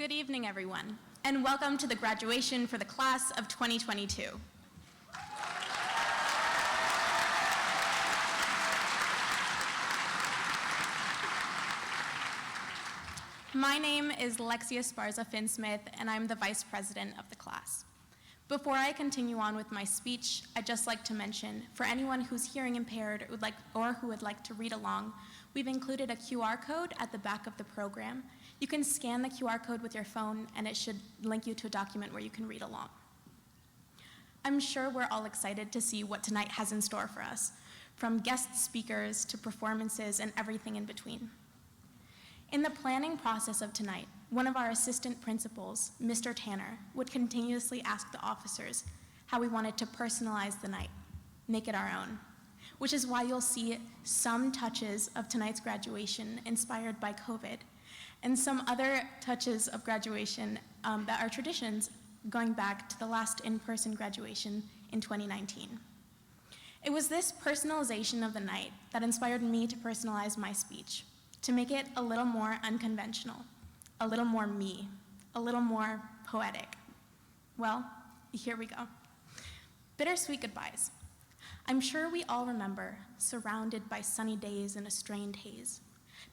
Good evening, everyone, and welcome to the graduation for the class of 2022. My name is Lexia Sparza Finsmith, and I'm the Vice President of the class. Before I continue on with my speech, I'd just like to mention, for anyone who's hearing impaired or who would like to read along, we've included a QR code at the back of the program. You can scan the QR code with your phone, and it should link you to a document where you can read along. I'm sure we're all excited to see what tonight has in store for us, from guest speakers to performances and everything in between. In the planning process of tonight, one of our assistant principals, Mr. Tanner, would continuously ask the officers how we wanted to personalize the night, make it our own, which is why you'll see some touches of tonight's graduation inspired by COVID, and some other touches of graduation that are traditions going back to the last in-person graduation in 2019. It was this personalization of the night that inspired me to personalize my speech, to make it a little more unconventional, a little more me, a little more poetic. Well, here we go. Bittersweet goodbyes. I'm sure we all remember, surrounded by sunny days in a strained haze,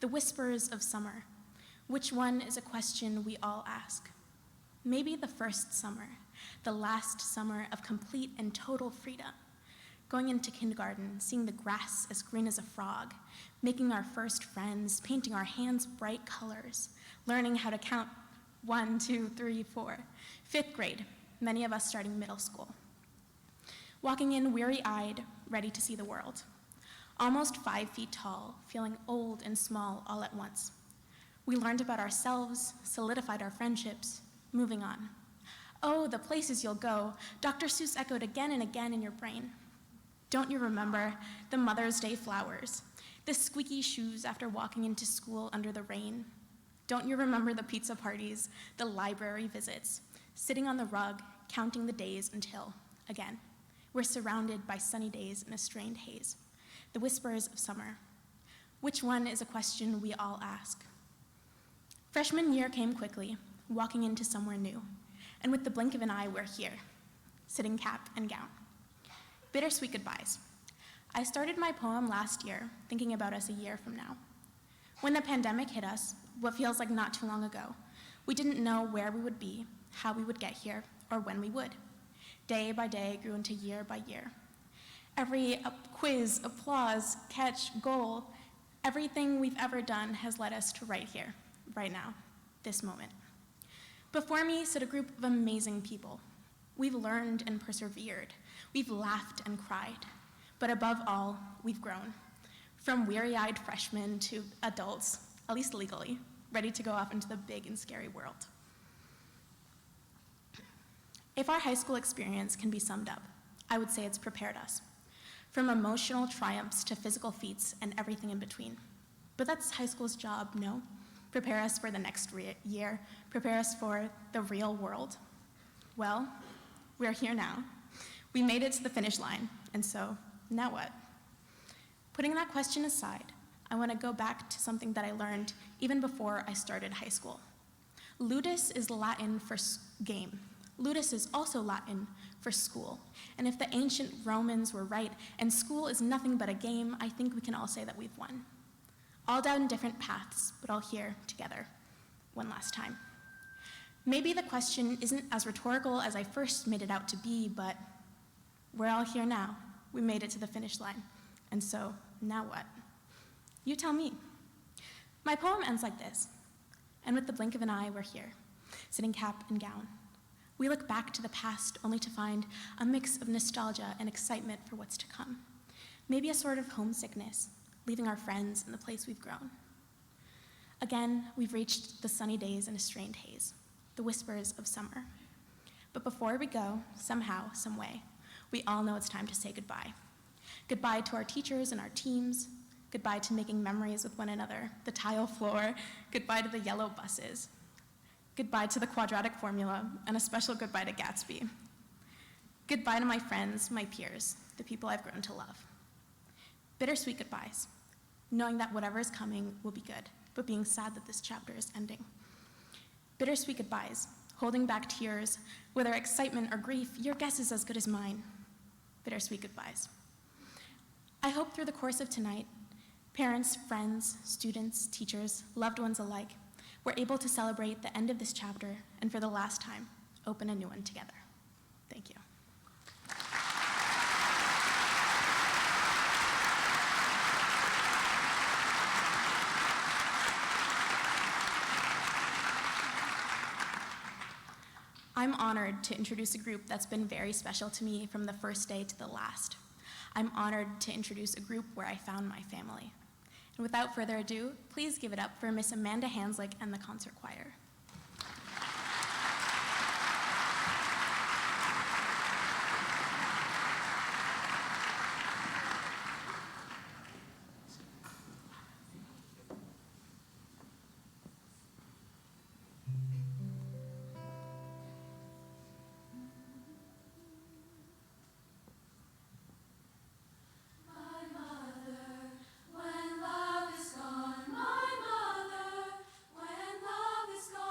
the whispers of summer. Which one is a question we all ask? Maybe the first summer, the last summer of complete and total freedom. Going into kindergarten, seeing the grass as green as a frog, making our first friends, painting our hands bright colors, learning how to count 1, 2, 3, 4. 5th grade, many of us starting middle school. Walking in weary-eyed, ready to see the world. Almost 5 feet tall, feeling old and small all at once. We learned about ourselves, solidified our friendships, moving on. Oh, the places you'll go, Dr. Seuss echoed again and again in your brain. Don't you remember the Mother's Day flowers, the squeaky shoes after walking into school under the rain? Don't you remember the pizza parties, the library visits, sitting on the rug, counting the days until, again, we're surrounded by sunny days in a strained haze, the whispers of summer. Which one is a question we all ask? Freshman year came quickly, walking into somewhere new, and with the blink of an eye, we're here, sitting cap and gown. Bittersweet goodbyes. I started my poem last year, thinking about us a year from now. When the pandemic hit us, what feels like not too long ago, we didn't know where we would be, how we would get here, or when we would. Day by day grew into year by year. Every quiz, applause, catch, goal, everything we've ever done has led us to right here, right now, this moment. Before me sit a group of amazing people. We've learned and persevered. We've laughed and cried. But above all, we've grown. From weary-eyed freshmen to adults, at least legally, ready to go off into the big and scary world. If our high school experience can be summed up, I would say it's prepared us. From emotional triumphs to physical feats and everything in between. But that's high school's job, no? Prepare us for the next year, prepare us for the real world. Well, we're here now. We made it to the finish line, and so, now what? Putting that question aside, I want to go back to something that I learned even before I started high school. Ludus is Latin for game. Ludus is also Latin for school. And if the ancient Romans were right, and school is nothing but a game, I think we can all say that we've won. All down different paths, but all here together, one last time. Maybe the question isn't as rhetorical as I first made it out to be, but we're all here now. We made it to the finish line. And so, now what? You tell me. My poem ends like this. And with the blink of an eye, we're here, sitting cap and gown. We look back to the past only to find a mix of nostalgia and excitement for what's to come. Maybe a sort of homesickness, leaving our friends in the place we've grown. Again, we've reached the sunny days in a strained haze, the whispers of summer. But before we go, somehow, some way, we all know it's time to say goodbye. Goodbye to our teachers and our teams, goodbye to making memories with one another, the tile floor, goodbye to the yellow buses, goodbye to the quadratic formula, and a special goodbye to Gatsby. Goodbye to my friends, my peers, the people I've grown to love. Bittersweet goodbyes, knowing that whatever is coming will be good, but being sad that this chapter is ending. Bittersweet goodbyes, holding back tears, whether excitement or grief, your guess is as good as mine. Bittersweet goodbyes. I hope through the course of tonight, parents, friends, students, teachers, loved ones alike, were able to celebrate the end of this chapter and for the last time, open a new one together. Thank you. I'm honored to introduce a group that's been very special to me from the first day to the last. I'm honored to introduce a group where I found my family. And without further ado, please give it up for Miss Amanda Hanslick and the concert choir. When love is gone,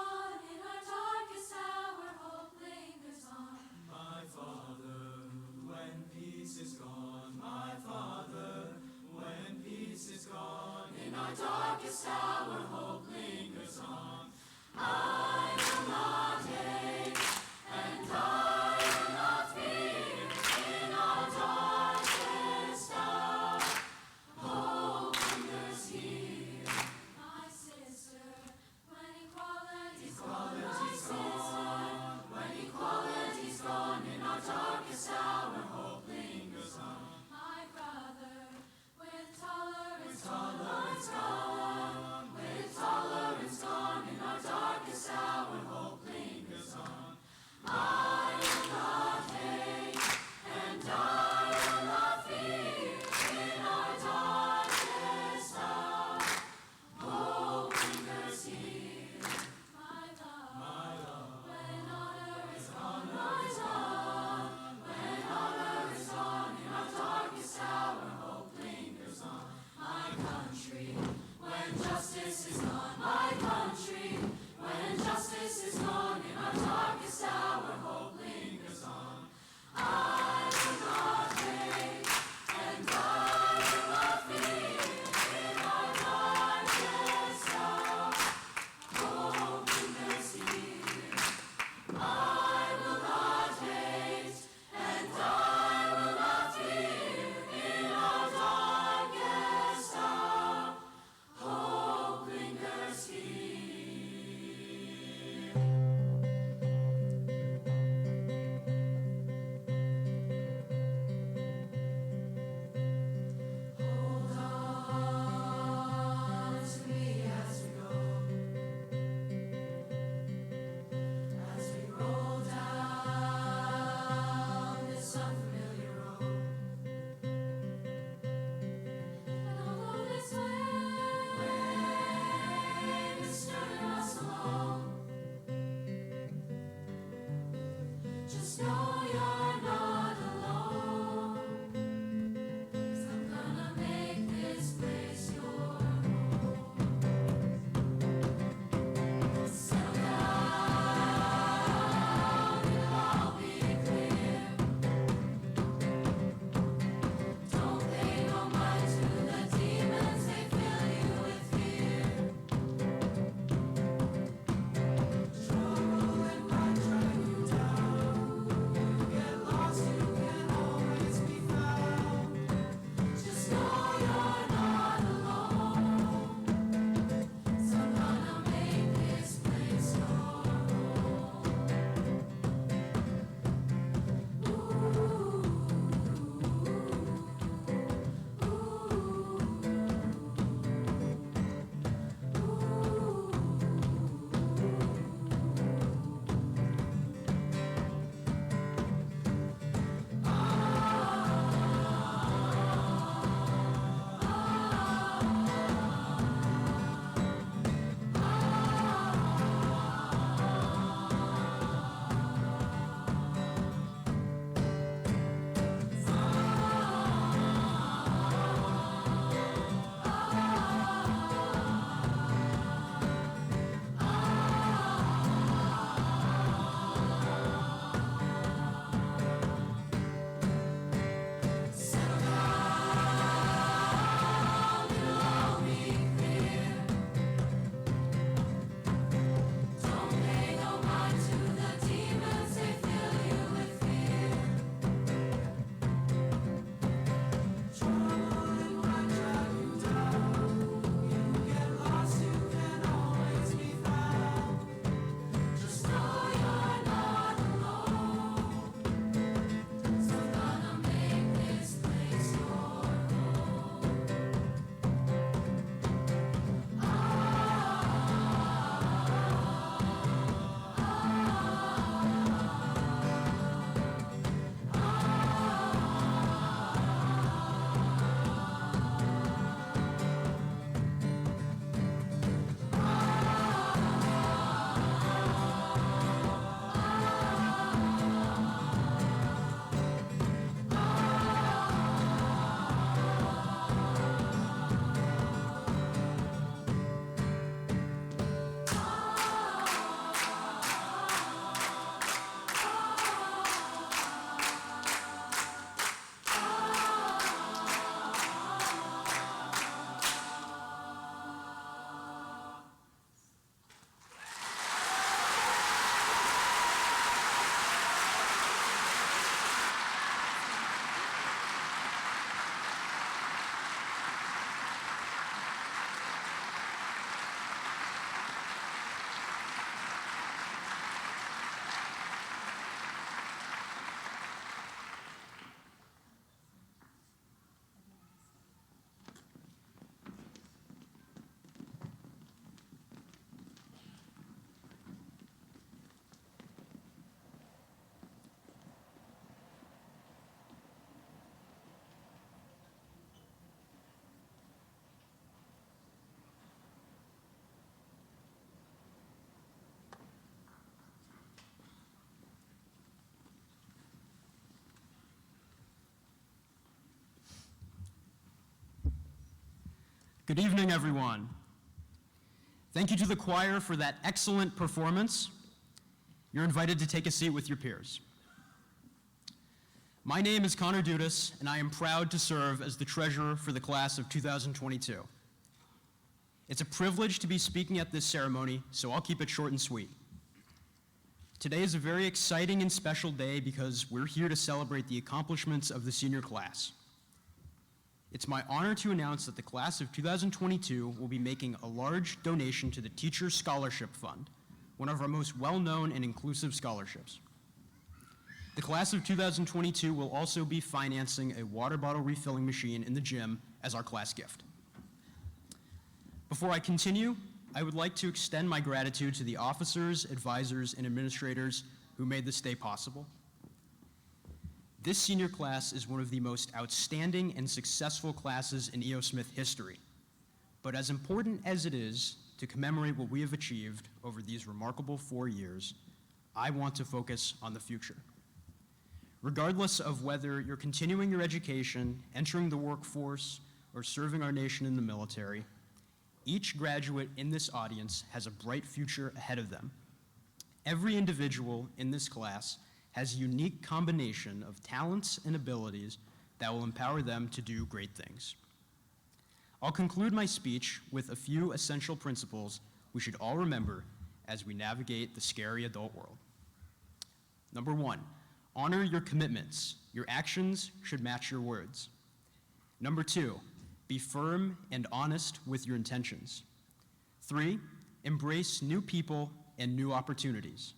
Good evening, everyone. Thank you to the choir for that excellent performance. You're invited to take a seat with your peers. My name is Connor Dudas, and I am proud to serve as the treasurer for the class of 2022. It's a privilege to be speaking at this ceremony, so I'll keep it short and sweet. Today is a very exciting and special day because we're here to celebrate the accomplishments of the senior class. It's my honor to announce that the class of 2022 will be making a large donation to the Teacher Scholarship Fund, one of our most well-known and inclusive scholarships. The class of 2022 will also be financing a water bottle refilling machine in the gym as our class gift. Before I continue, I would like to extend my gratitude to the officers, advisors, and administrators who made this day possible. This senior class is one of the most outstanding and successful classes in E.O. Smith history. But as important as it is to commemorate what we have achieved over these remarkable 4 years, I want to focus on the future. Regardless of whether you're continuing your education, entering the workforce, or serving our nation in the military, each graduate in this audience has a bright future ahead of them. Every individual in this class has a unique combination of talents and abilities that will empower them to do great things. I'll conclude my speech with a few essential principles we should all remember as we navigate the scary adult world. Number 1, honor your commitments. Your actions should match your words. Number 2, be firm and honest with your intentions. 3, embrace new people and new opportunities.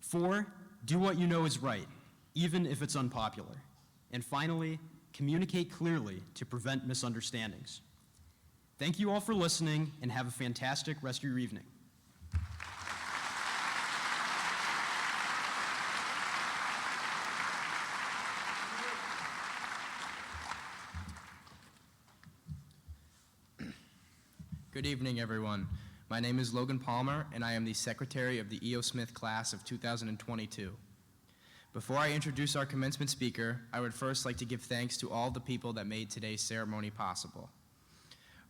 4, do what you know is right, even if it's unpopular. And finally, communicate clearly to prevent misunderstandings. Thank you all for listening, and have a fantastic rest of your evening. Good evening, everyone. My name is Logan Palmer, and I am the Secretary of the E.O. Smith class of 2022. Before I introduce our commencement speaker, I would first like to give thanks to all the people that made today's ceremony possible.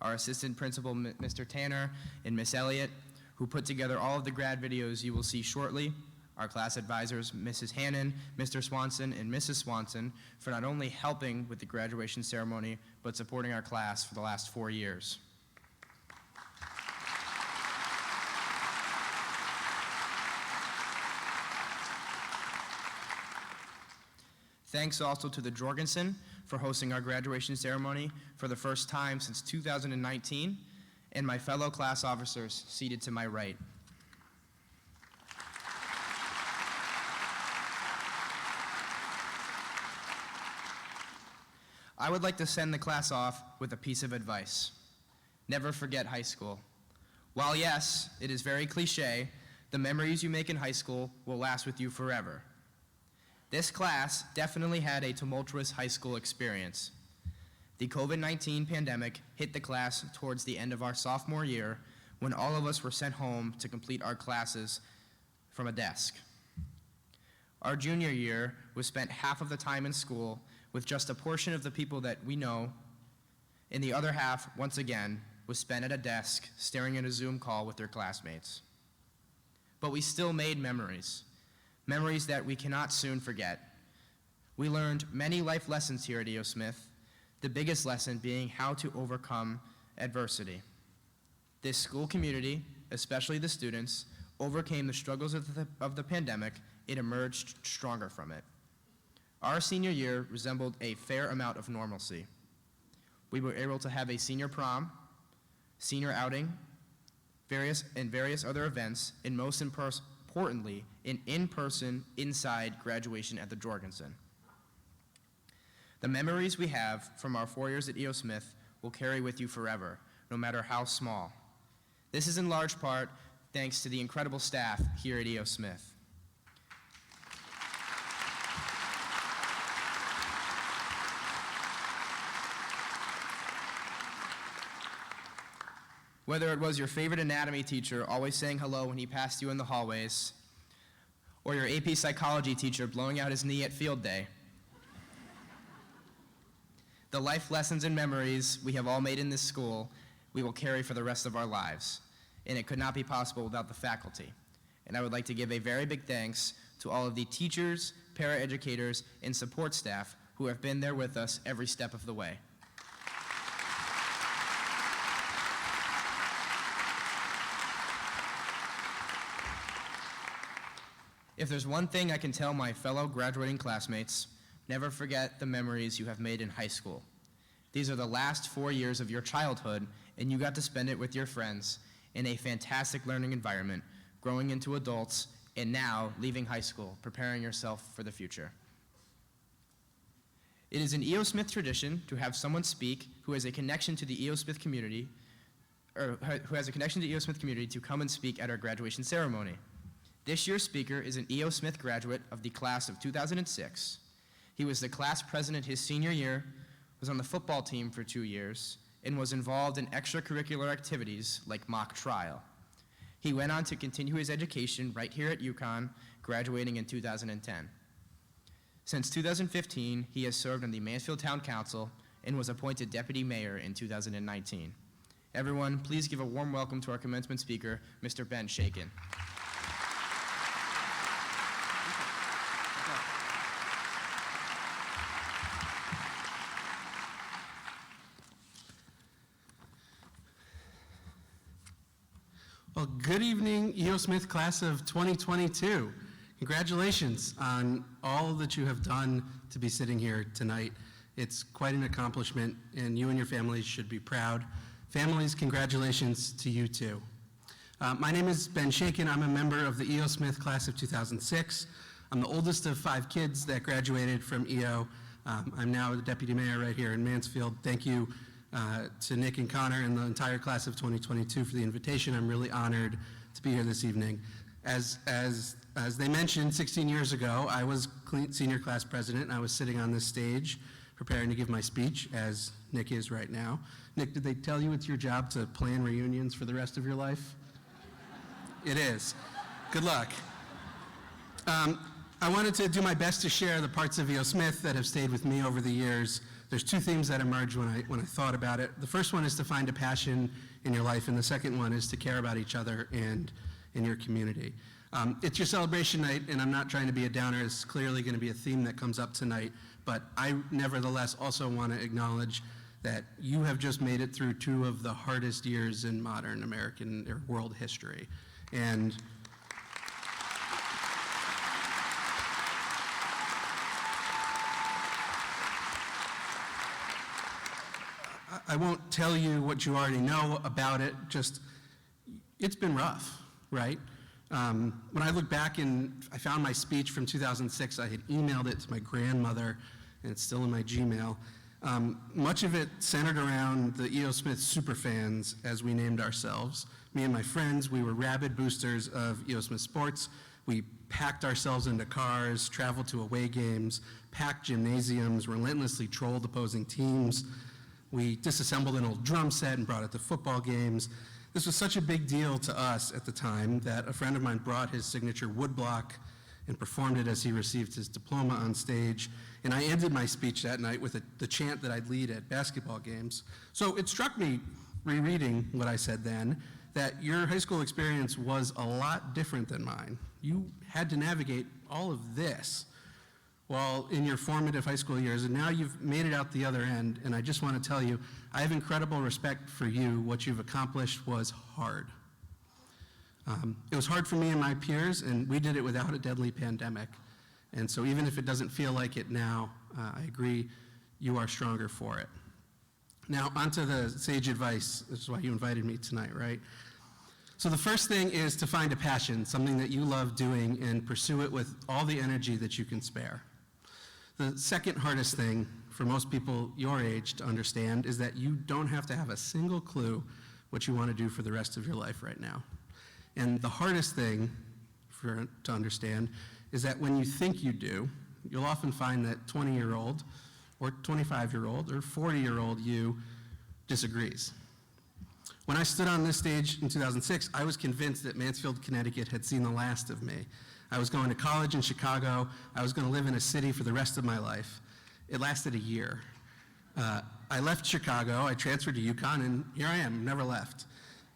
Our Assistant Principal, Mr. Tanner, and Miss Elliott, who put together all of the grad videos you will see shortly. Our class advisors, Mrs. Hannon, Mr. Swanson, and Mrs. Swanson, for not only helping with the graduation ceremony, but supporting our class for the last 4 years. Thanks also to the Jorgensen for hosting our graduation ceremony for the first time since 2019, and my fellow class officers seated to my right. I would like to send the class off with a piece of advice. Never forget high school. While yes, it is very cliche, the memories you make in high school will last with you forever. This class definitely had a tumultuous high school experience. The COVID-19 pandemic hit the class towards the end of our sophomore year, when all of us were sent home to complete our classes from a desk. Our junior year was spent half of the time in school with just a portion of the people that we know, and the other half, once again, was spent at a desk staring at a Zoom call with their classmates. But we still made memories. Memories that we cannot soon forget. We learned many life lessons here at E.O. Smith, the biggest lesson being how to overcome adversity. This school community, especially the students, overcame the struggles of the pandemic and emerged stronger from it. Our senior year resembled a fair amount of normalcy. We were able to have a senior prom, senior outing, various other events, and most importantly, an in-person, inside graduation at the Jorgensen. The memories we have from our 4 years at E.O. Smith will carry with you forever, no matter how small. This is in large part thanks to the incredible staff here at E.O. Smith. Whether it was your favorite anatomy teacher always saying hello when he passed you in the hallways, or your AP psychology teacher blowing out his knee at field day, The life lessons and memories we have all made in this school, we will carry for the rest of our lives. And it could not be possible without the faculty. And I would like to give a very big thanks to all of the teachers, paraeducators, and support staff who have been there with us every step of the way. If there's one thing I can tell my fellow graduating classmates, never forget the memories you have made in high school. These are the last 4 years of your childhood, and you got to spend it with your friends in a fantastic learning environment, growing into adults, and now leaving high school, preparing yourself for the future. It is an E.O. Smith tradition to have someone speak who has a connection to the E.O. Smith community, or who has a connection to the E.O. Smith community to come and speak at our graduation ceremony. This year's speaker is an E.O. Smith graduate of the class of 2006. He was the class president his senior year, was on the football team for 2 years, and was involved in extracurricular activities like mock trial. He went on to continue his education right here at UConn, graduating in 2010. Since 2015, he has served on the Mansfield Town Council and was appointed deputy mayor in 2019. Everyone, please give a warm welcome to our commencement speaker, Mr. Ben Shakin. Well, good evening, E.O. Smith class of 2022. Congratulations on all that you have done to be sitting here tonight. It's quite an accomplishment, and you and your families should be proud. Families, congratulations to you too. My name is Ben Shakin. I'm a member of the E.O. Smith class of 2006. I'm the oldest of 5 kids that graduated from E.O. I'm now the deputy mayor right here in Mansfield. Thank you to Nick and Connor and the entire class of 2022 for the invitation. I'm really honored to be here this evening. As they mentioned, 16 years ago, I was senior class president, and I was sitting on this stage preparing to give my speech, as Nick is right now. Nick, did they tell you it's your job to plan reunions for the rest of your life? It is. Good luck. I wanted to do my best to share the parts of E.O. Smith that have stayed with me over the years. There's 2 themes that emerged when I thought about it. The first one is to find a passion in your life, and the second one is to care about each other and in your community. It's your celebration night, and I'm not trying to be a downer. It's clearly going to be a theme that comes up tonight, but I nevertheless also want to acknowledge that you have just made it through 2 of the hardest years in modern American or world history. And I won't tell you what you already know about it, just it's been rough, right? When I look back and I found my speech from 2006, I had emailed it to my grandmother, and it's still in my Gmail. Much of it centered around the E.O. Smith superfans, as we named ourselves. Me and my friends, we were rabid boosters of E.O. Smith sports. We packed ourselves into cars, traveled to away games, packed gymnasiums, relentlessly trolled opposing teams. We disassembled an old drum set and brought it to football games. This was such a big deal to us at the time that a friend of mine brought his signature woodblock and performed it as he received his diploma on stage. And I ended my speech that night with the chant that I'd lead at basketball games. So it struck me, rereading what I said then, that your high school experience was a lot different than mine. You had to navigate all of this while in your formative high school years, and now you've made it out the other end, and I just want to tell you, I have incredible respect for you. What you've accomplished was hard. It was hard for me and my peers, and we did it without a deadly pandemic. And so even if it doesn't feel like it now, I agree, you are stronger for it. Now, onto the sage advice. This is why you invited me tonight, right? So the first thing is to find a passion, something that you love doing, and pursue it with all the energy that you can spare. The second hardest thing for most people your age to understand is that you don't have to have a single clue what you want to do for the rest of your life right now. And the hardest thing to understand is that when you think you do, you'll often find that 20-year-old or 25-year-old or 40-year-old you disagrees. When I stood on this stage in 2006, I was convinced that Mansfield, Connecticut had seen the last of me. I was going to college in Chicago. I was going to live in a city for the rest of my life. It lasted a year. I left Chicago, I transferred to UConn, and here I am, never left.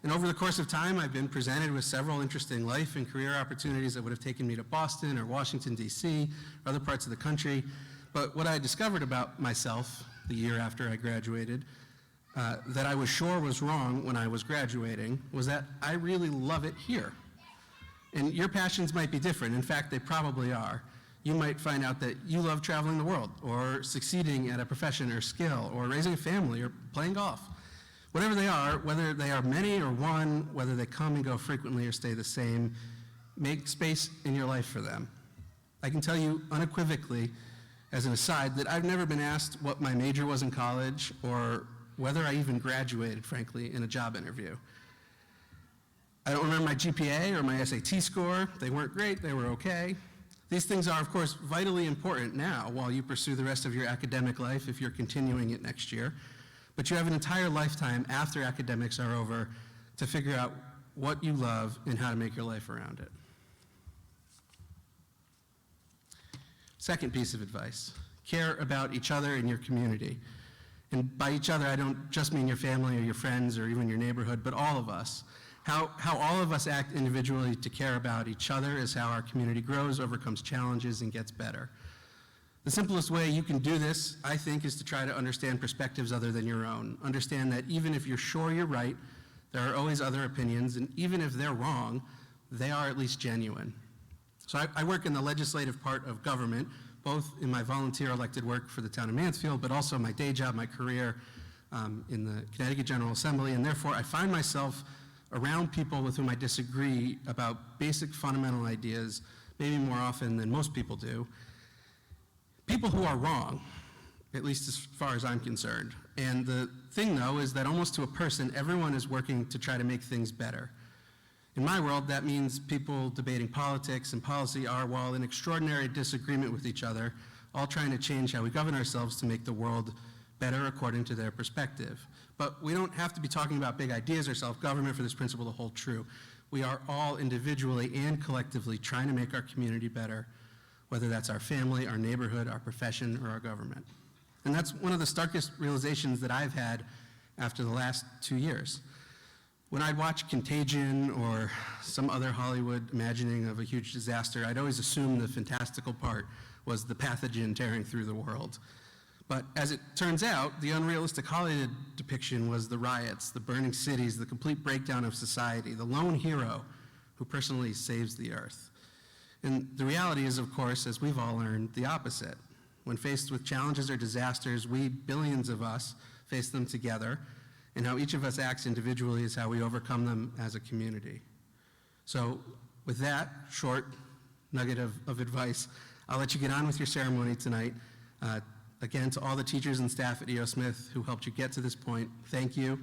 And over the course of time, I've been presented with several interesting life and career opportunities that would have taken me to Boston or Washington, D.C., or other parts of the country. But what I discovered about myself the year after I graduated, that I was sure was wrong when I was graduating, was that I really love it here. And your passions might be different. In fact, they probably are. You might find out that you love traveling the world, or succeeding at a profession or skill, or raising a family, or playing golf. Whatever they are, whether they are many or one, whether they come and go frequently or stay the same, make space in your life for them. I can tell you unequivocally, as an aside, that I've never been asked what my major was in college, or whether I even graduated, frankly, in a job interview. I don't remember my GPA or my SAT score. They weren't great, they were okay. These things are, of course, vitally important now while you pursue the rest of your academic life if you're continuing it next year. But you have an entire lifetime after academics are over to figure out what you love and how to make your life around it. Second piece of advice, care about each other and your community. And by each other, I don't just mean your family or your friends or even your neighborhood, but all of us. How all of us act individually to care about each other is how our community grows, overcomes challenges, and gets better. The simplest way you can do this, I think, is to try to understand perspectives other than your own. Understand that even if you're sure you're right, there are always other opinions, and even if they're wrong, they are at least genuine. So I work in the legislative part of government, both in my volunteer elected work for the town of Mansfield, but also my day job, my career in the Connecticut General Assembly, and therefore I find myself around people with whom I disagree about basic fundamental ideas, maybe more often than most people do. People who are wrong, at least as far as I'm concerned. And the thing, though, is that almost to a person, everyone is working to try to make things better. In my world, that means people debating politics and policy are, while in extraordinary disagreement with each other, all trying to change how we govern ourselves to make the world better according to their perspective. But we don't have to be talking about big ideas or self-government for this principle to hold true. We are all individually and collectively trying to make our community better, whether that's our family, our neighborhood, our profession, or our government. And that's one of the starkest realizations that I've had after the last 2 years. When I'd watch Contagion or some other Hollywood imagining of a huge disaster, I'd always assume the fantastical part was the pathogen tearing through the world. But as it turns out, the unrealistic Hollywood depiction was the riots, the burning cities, the complete breakdown of society, the lone hero who personally saves the earth. And the reality is, of course, as we've all learned, the opposite. When faced with challenges or disasters, we, billions of us, face them together, and how each of us acts individually is how we overcome them as a community. So with that short nugget of advice, I'll let you get on with your ceremony tonight. Again, to all the teachers and staff at E.O. Smith who helped you get to this point, thank you.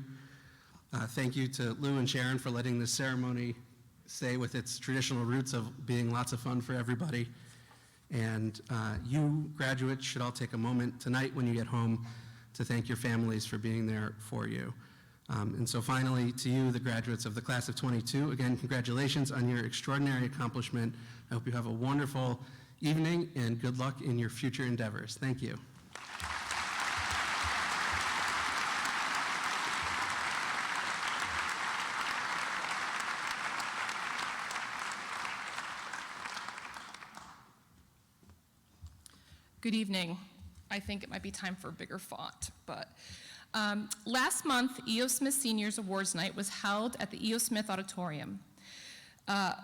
Thank you to Lou and Sharon for letting this ceremony stay with its traditional roots of being lots of fun for everybody. And you graduates should all take a moment tonight when you get home to thank your families for being there for you. And so finally, to you, the graduates of the class of 22, again, congratulations on your extraordinary accomplishment. I hope you have a wonderful evening and good luck in your future endeavors. Thank you. Good evening. I think it might be time for a bigger font, but last month, E.O. Smith Seniors Awards Night was held at the E.O. Smith Auditorium. That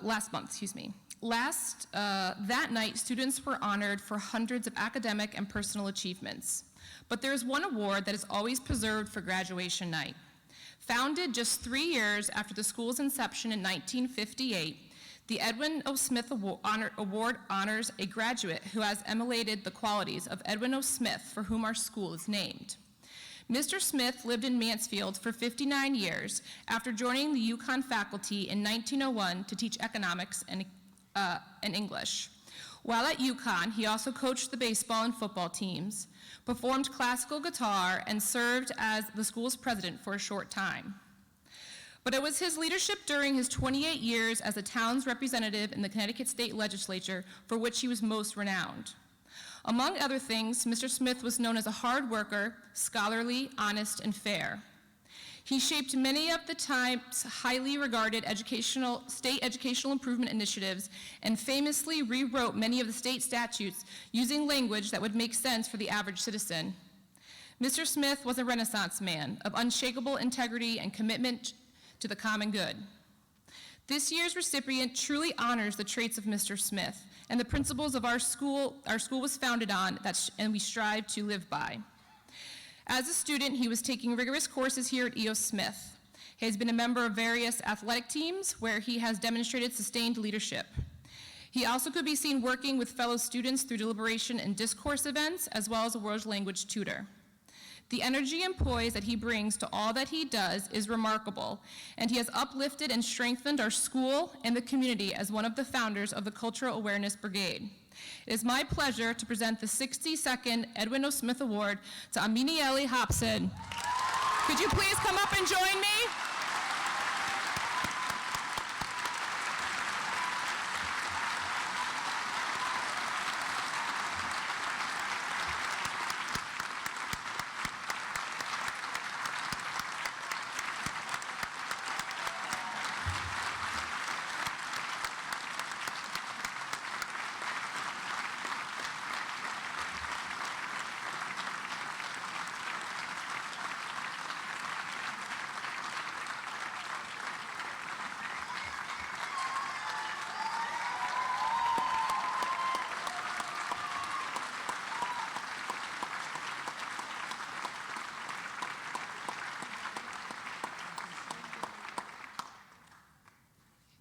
night, students were honored for hundreds of academic and personal achievements. But there is one award that is always preserved for graduation night. Founded just 3 years after the school's inception in 1958, the Edwin O. Smith Award honors a graduate who has emulated the qualities of Edwin O. Smith, for whom our school is named. Mr. Smith lived in Mansfield for 59 years after joining the UConn faculty in 1901 to teach economics and English. While at UConn, he also coached the baseball and football teams, performed classical guitar, and served as the school's president for a short time. But it was his leadership during his 28 years as the town's representative in the Connecticut State Legislature for which he was most renowned. Among other things, Mr. Smith was known as a hard worker, scholarly, honest, and fair. He shaped many of the time's highly regarded state educational improvement initiatives and famously rewrote many of the state statutes using language that would make sense for the average citizen. Mr. Smith was a Renaissance man of unshakable integrity and commitment to the common good. This year's recipient truly honors the traits of Mr. Smith and the principles of our school was founded on and we strive to live by. As a student, he was taking rigorous courses here at E.O. Smith. He has been a member of various athletic teams where he has demonstrated sustained leadership. He also could be seen working with fellow students through deliberation and discourse events, as well as a world language tutor. The energy and poise that he brings to all that he does is remarkable, and he has uplifted and strengthened our school and the community as one of the founders of the Cultural Awareness Brigade. It is my pleasure to present the 62nd Edwin O. Smith Award to Aminieli Hobson. Could you please come up and join me?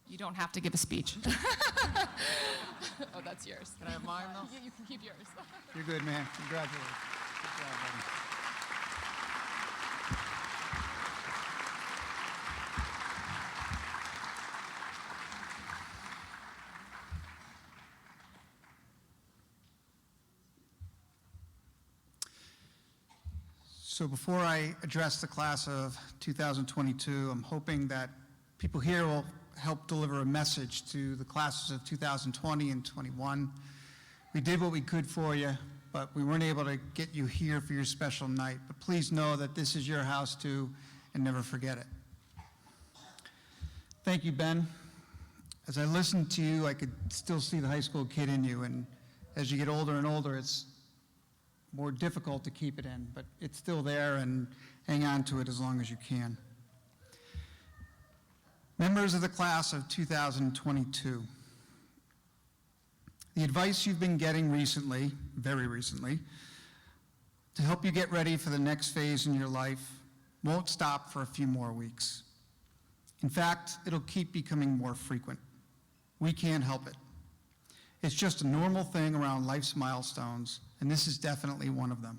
You don't have to give a speech. Oh, that's yours. Can I have mine, though? You can keep yours. You're good, man. Congratulations. Good job, buddy. So before I address the class of 2022, I'm hoping that people here will help deliver a message to the classes of 2020 and 21. We did what we could for you, but we weren't able to get you here for your special night. But please know that this is your house too, and never forget it. Thank you, Ben. As I listened to you, I could still see the high school kid in you, and as you get older and older, it's more difficult to keep it in, but it's still there, and hang on to it as long as you can. Members of the class of 2022, the advice you've been getting recently, very recently, to help you get ready for the next phase in your life won't stop for a few more weeks. In fact, it'll keep becoming more frequent. We can't help it. It's just a normal thing around life's milestones, and this is definitely one of them.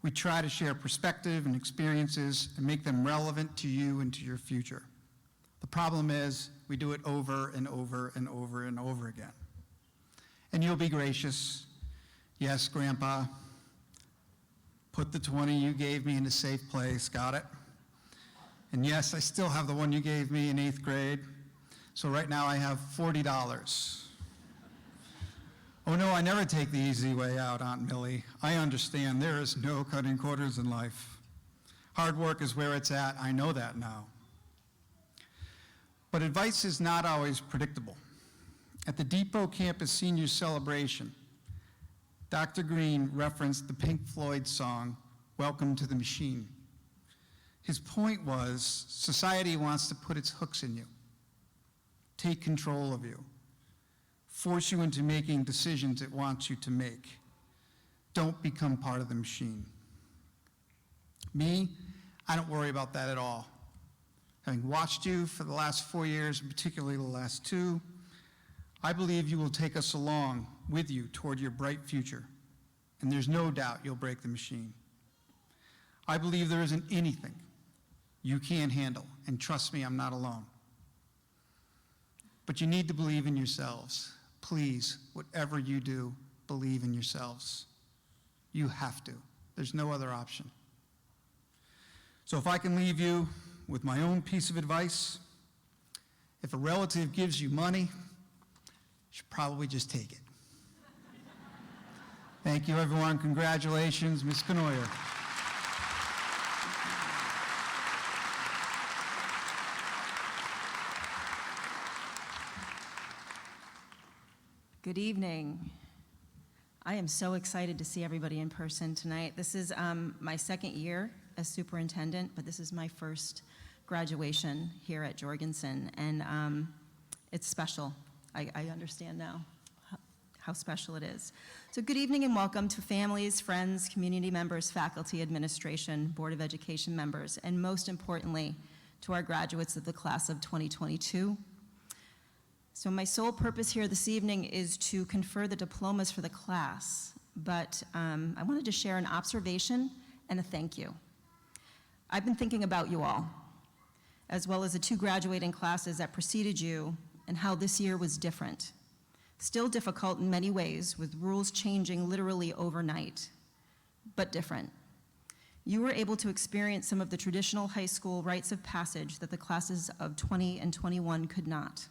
We try to share perspective and experiences and make them relevant to you and to your future. The problem is we do it over and over and over and over again. And you'll be gracious. Yes, Grandpa, put the 20 you gave me in a safe place, got it? And yes, I still have the one you gave me in 8th grade. So right now I have $40. Oh no, I never take the easy way out, Aunt Millie. I understand there is no cutting corners in life. Hard work is where it's at, I know that now. But advice is not always predictable. At the Depot campus senior celebration, Dr. Green referenced the Pink Floyd song, Welcome to the Machine. His point was, society wants to put its hooks in you, take control of you, force you into making decisions it wants you to make. Don't become part of the machine. Me, I don't worry about that at all. Having watched you for the last 4 years, and particularly the last 2, I believe you will take us along with you toward your bright future, and there's no doubt you'll break the machine. I believe there isn't anything you can't handle, and trust me, I'm not alone. But you need to believe in yourselves. Please, whatever you do, believe in yourselves. You have to. There's no other option. So if I can leave you with my own piece of advice, if a relative gives you money, you should probably just take it. Thank you, everyone. Congratulations, Ms. Canoyer. Good evening. I am so excited to see everybody in person tonight. This is my second year as superintendent, but this is my first graduation here at Jorgensen, and it's special. I understand now how special it is. So good evening and welcome to families, friends, community members, faculty, administration, Board of Education members, and most importantly, to our graduates of the class of 2022. So my sole purpose here this evening is to confer the diplomas for the class, but I wanted to share an observation and a thank you. I've been thinking about you all, as well as the two graduating classes that preceded you, and how this year was different. Still difficult in many ways, with rules changing literally overnight, but different. You were able to experience some of the traditional high school rites of passage that the classes of 20 and 21 could not.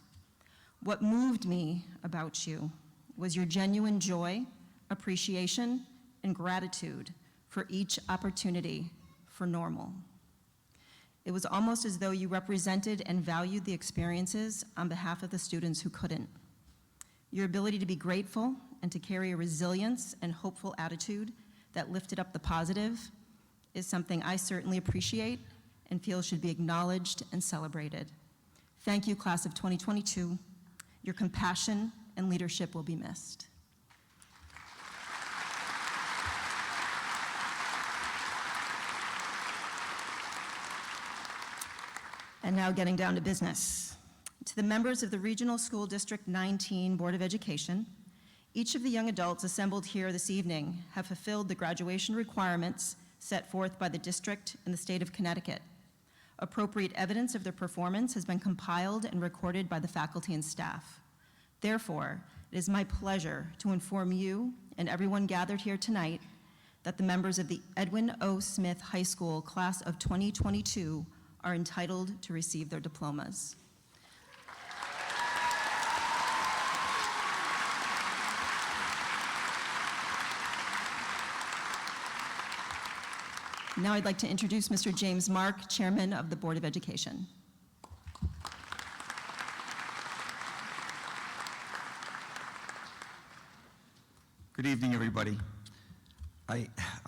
What moved me about you was your genuine joy, appreciation, and gratitude for each opportunity for normal. It was almost as though you represented and valued the experiences on behalf of the students who couldn't. Your ability to be grateful and to carry a resilience and hopeful attitude that lifted up the positive is something I certainly appreciate and feel should be acknowledged and celebrated. Thank you, class of 2022. Your compassion and leadership will be missed. And now getting down to business. To the members of the Regional School District 19 Board of Education, each of the young adults assembled here this evening have fulfilled the graduation requirements set forth by the district and the state of Connecticut. Appropriate evidence of their performance has been compiled and recorded by the faculty and staff. Therefore, it is my pleasure to inform you and everyone gathered here tonight that the members of the Edwin O. Smith High School class of 2022 are entitled to receive their diplomas. Now I'd like to introduce Mr. James Mark, Chairman of the Board of Education. Good evening, everybody. I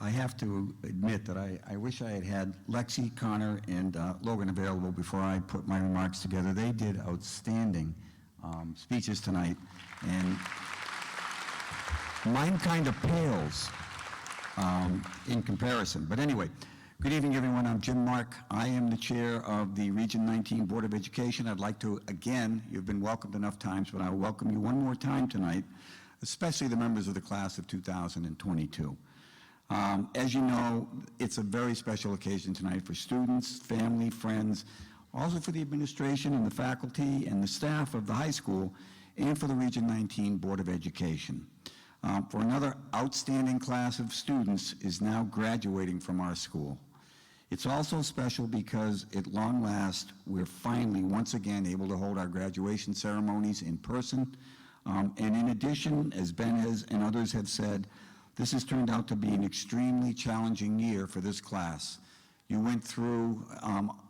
have to admit that I wish I had had Lexi, Connor, and Logan available before I put my remarks together. They did outstanding speeches tonight, and mine kind of pales in comparison. But anyway, good evening, everyone. I'm Jim Mark. I am the chair of the Region 19 Board of Education. I'd like to, again, you've been welcomed enough times, but I'll welcome you one more time tonight, especially the members of the class of 2022. As you know, it's a very special occasion tonight for students, family, friends, also for the administration and the faculty and the staff of the high school, and for the Region 19 Board of Education. For another outstanding class of students is now graduating from our school. It's also special because at long last, we're finally once again able to hold our graduation ceremonies in person. And in addition, as Ben has and others have said, this has turned out to be an extremely challenging year for this class. You went through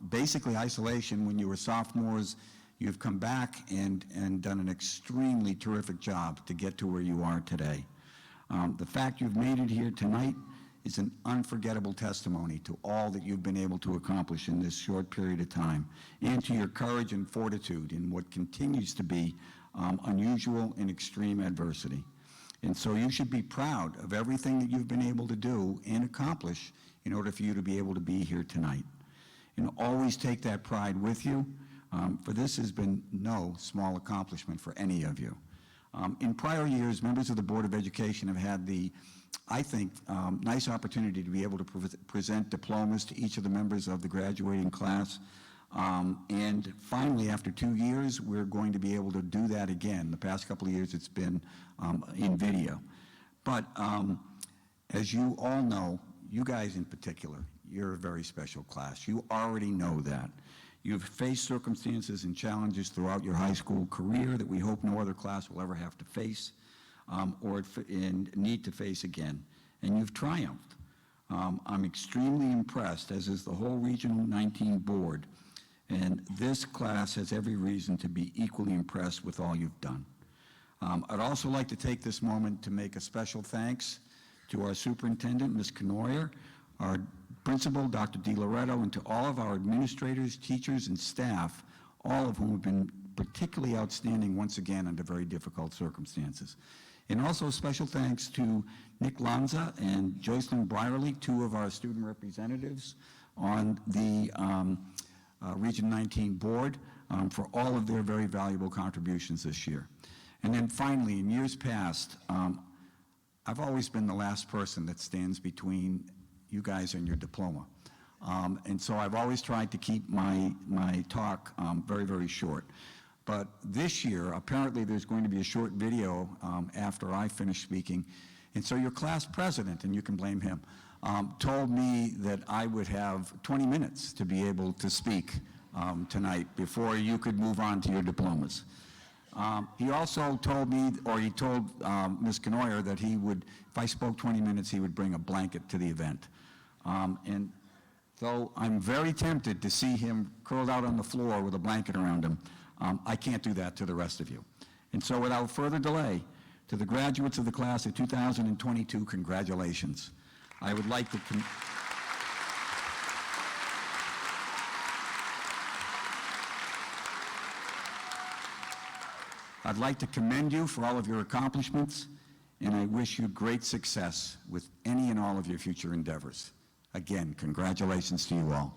basically isolation when you were sophomores. You've come back and done an extremely terrific job to get to where you are today. The fact you've made it here tonight is an unforgettable testimony to all that you've been able to accomplish in this short period of time, and to your courage and fortitude in what continues to be unusual and extreme adversity. And so you should be proud of everything that you've been able to do and accomplish in order for you to be able to be here tonight. And always take that pride with you, for this has been no small accomplishment for any of you. In prior years, members of the Board of Education have had the, I think, nice opportunity to be able to present diplomas to each of the members of the graduating class. And finally, after 2 years, we're going to be able to do that again. The past couple of years, it's been in video. But as you all know, you guys in particular, you're a very special class. You already know that. You've faced circumstances and challenges throughout your high school career that we hope no other class will ever have to face. need to face again, and you've triumphed. I'm extremely impressed, as is the whole Regional 19 board, and this class has every reason to be equally impressed with all you've done. I'd also like to take this moment to make a special thanks to our superintendent, Ms. Canoyer, our principal, Dr. DiLoretto, and to all of our administrators, teachers, and staff, all of whom have been particularly outstanding once again under very difficult circumstances. And also special thanks to Nick Lanza and Joycelyn Brierly, two of our student representatives on the Region 19 board, for all of their very valuable contributions this year. And then finally, in years past, I've always been the last person that stands between you guys and your diploma. And so I've always tried to keep my talk very, very short. But this year, apparently there's going to be a short video after I finish speaking. And so your class president, and you can blame him, told me that I would have 20 minutes to be able to speak tonight before you could move on to your diplomas. He also told me, or he told Ms. Canoyer that he would, if I spoke 20 minutes, he would bring a blanket to the event. And though I'm very tempted to see him curled out on the floor with a blanket around him, I can't do that to the rest of you. And so without further delay, to the graduates of the class of 2022, congratulations. I would like to I'd like to commend you for all of your accomplishments, and I wish you great success with any and all of your future endeavors. Again, congratulations to you all.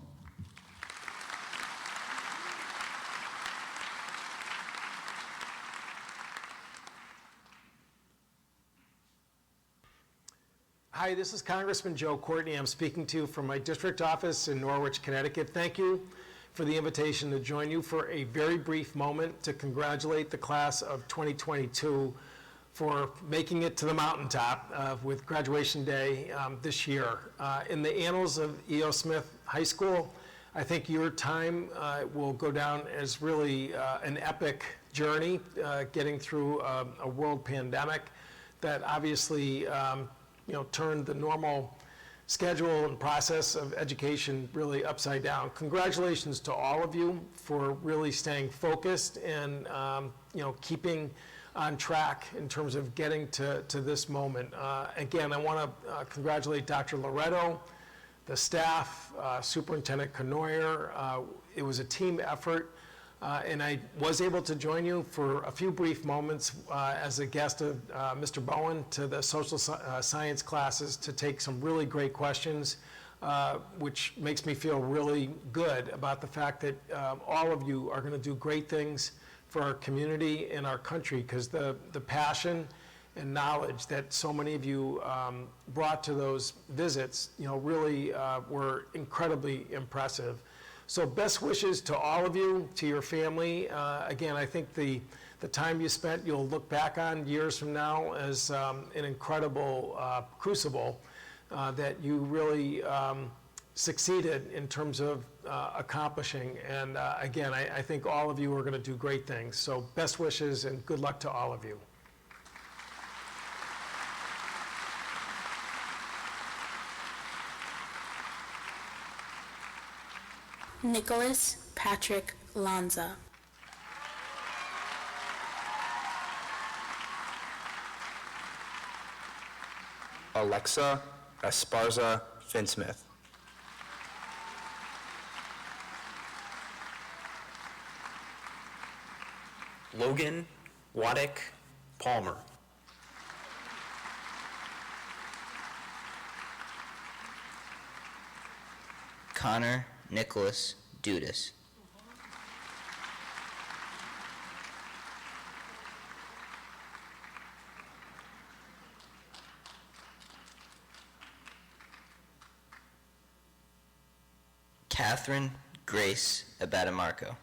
Hi, this is Congressman Joe Courtney. I'm speaking to you from my district office in Norwich, Connecticut. Thank you for the invitation to join you for a very brief moment to congratulate the class of 2022 for making it to the mountaintop with graduation day this year. In the annals of E.O. Smith High School, I think your time will go down as really an epic journey getting through a world pandemic that obviously turned the normal schedule and process of education really upside down. Congratulations to all of you for really staying focused and keeping on track in terms of getting to this moment. Again, I want to congratulate Dr. Loretto, the staff, Superintendent Canoyer. It was a team effort. And I was able to join you for a few brief moments as a guest of Mr. Bowen to the social science classes to take some really great questions, which makes me feel really good about the fact that all of you are going to do great things for our community and our country, because the passion and knowledge that so many of you brought to those visits, really were incredibly impressive. So best wishes to all of you, to your family. Again, I think the time you spent, you'll look back on years from now as an incredible crucible that you really succeeded in terms of accomplishing. And again, I think all of you are going to do great things. So best wishes and good luck to all of you. Nicholas Patrick Lanza. Alexa Esparza Finsmith. Logan Waddick Palmer. Connor Nicholas Dudas. Catherine Grace Abadamarco.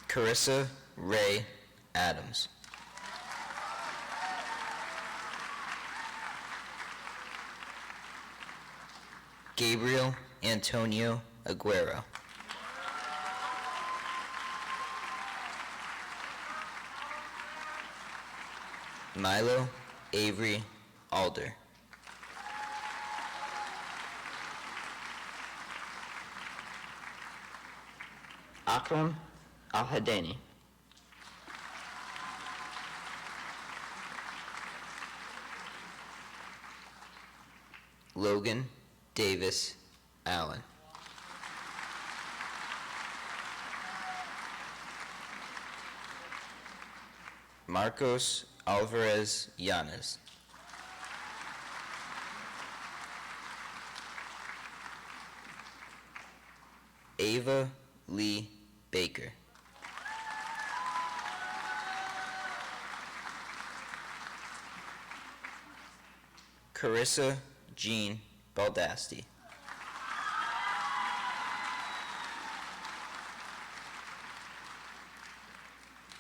Carissa Ray Adams. Gabriel Antonio Aguero. Milo Avery Alder. Akram Al-Hadani. Logan Davis Allen. Marcos Alvarez Yanez. Ava Lee Baker. Carissa Jean Baldasti.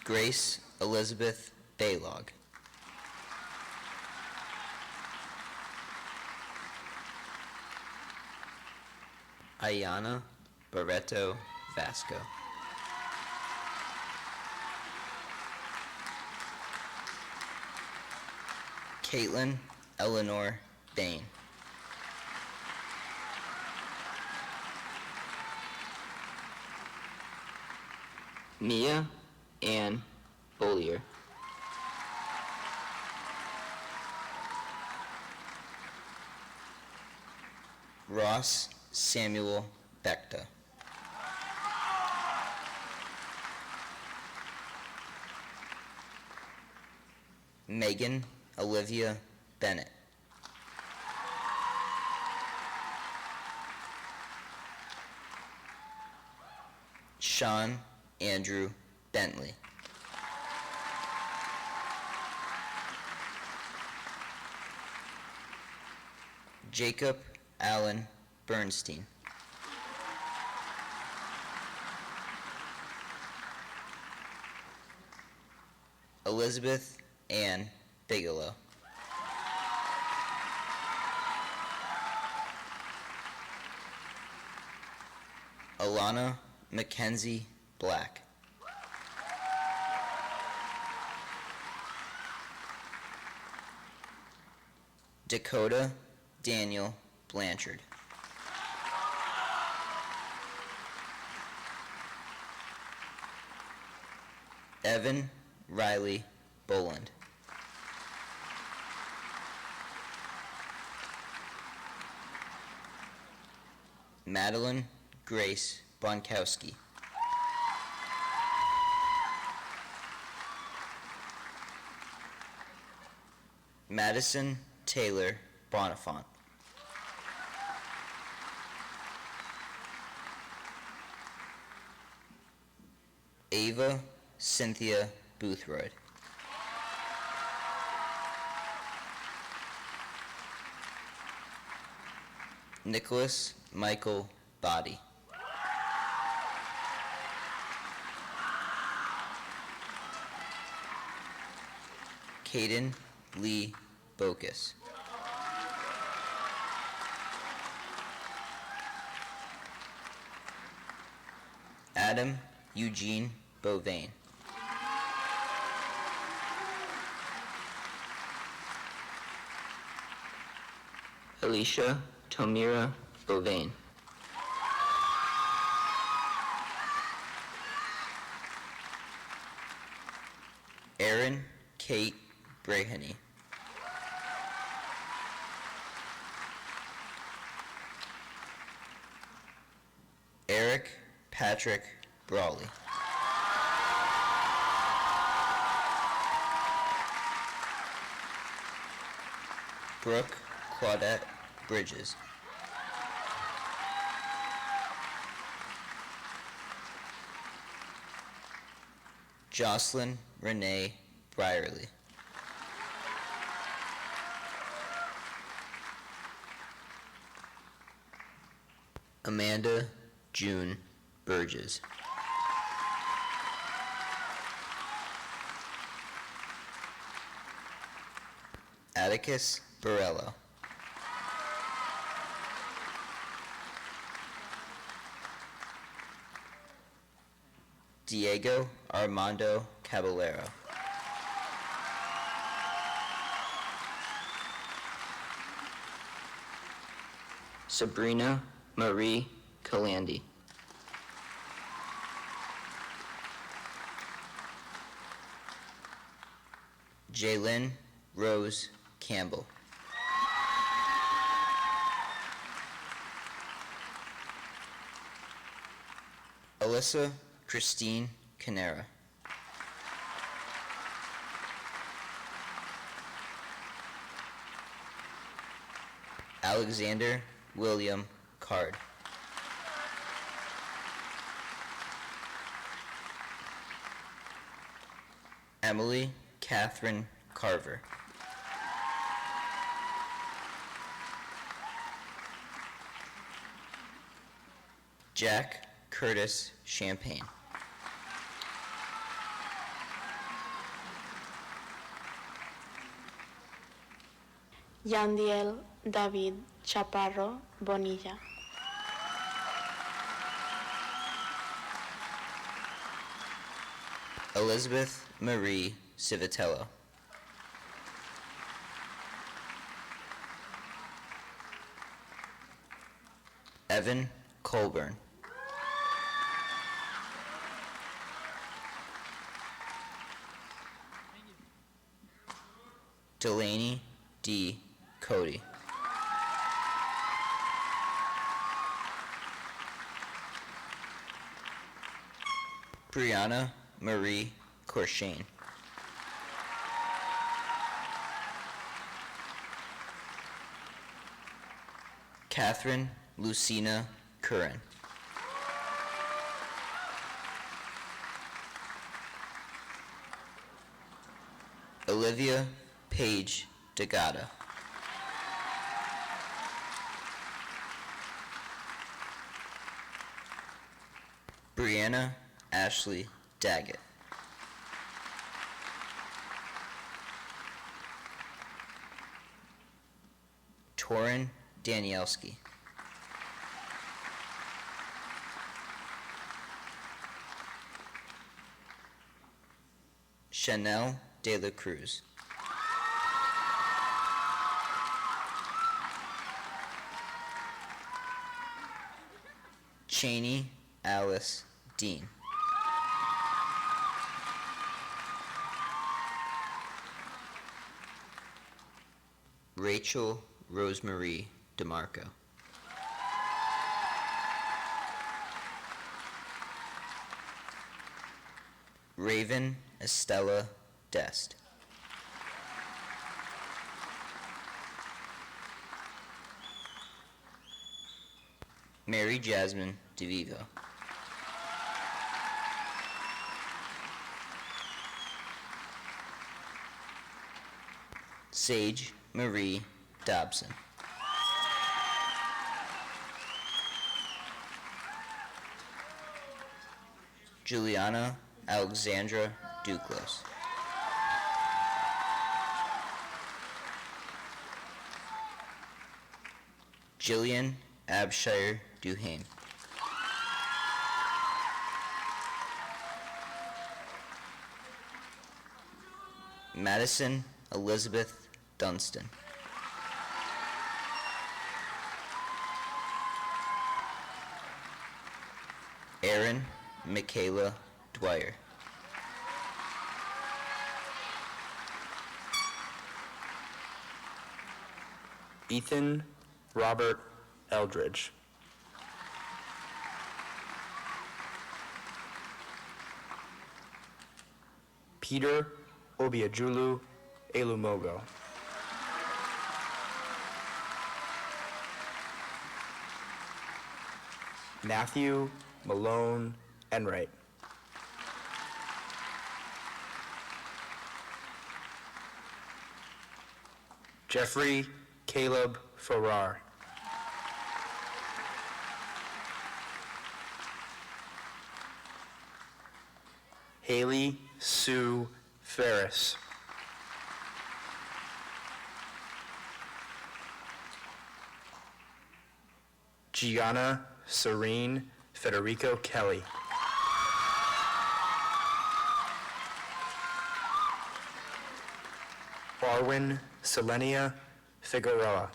Grace Elizabeth Baylog. Ayana Barreto Vasco. Caitlin Eleanor Bain. Mia Ann Bollier. Ross Samuel Becta. Megan Olivia Bennett. Sean Andrew Bentley. Jacob Allen Bernstein. Elizabeth Ann Bigelow. Alana Mackenzie Black. Dakota Daniel Blanchard. Evan Riley Boland. Madeline Grace Bonkowski. Madison Taylor Bonifant. Ava Cynthia Boothroyd. Nicholas Michael Body. Caden Lee Bocus. Adam Eugene Bovain. Alicia Tomira Bovain. Erin Kate Braheny. Eric Patrick Brawley. Brooke Claudette Bridges. Jocelyn Renee Brierly. Amanda June Burgess. Atticus Borello. Diego Armando Caballero. Sabrina Marie Kalandi. Jaylyn Rose Campbell. Alyssa Christine Canera. Alexander William Card. Emily Catherine Carver. Jack Curtis Champagne. Yandiel David Chaparro Bonilla. Elizabeth Marie Civitello. Evan Colburn. Delaney D. Cody. Brianna Marie Corshane. Catherine Lucina Curran. Olivia Paige Degata. Brianna Ashley Daggett. Torin Danielski. Chanel De La Cruz. Cheney Alice Dean. Rachel Rosemarie DeMarco. Raven Estella Dest. Mary Jasmine DeVivo. Sage Marie Dobson. Juliana Alexandra Duclos. Jillian Abshire Duhame. Madison Elizabeth Dunstan. Erin Michaela Dwyer. Ethan Robert Eldridge. Peter Obiajulu Elumogo. Matthew Malone Enright. Jeffrey Caleb Farrar. Haley Sue Ferris. Gianna Serene Federico Kelly. Barwin Selenia Figueroa.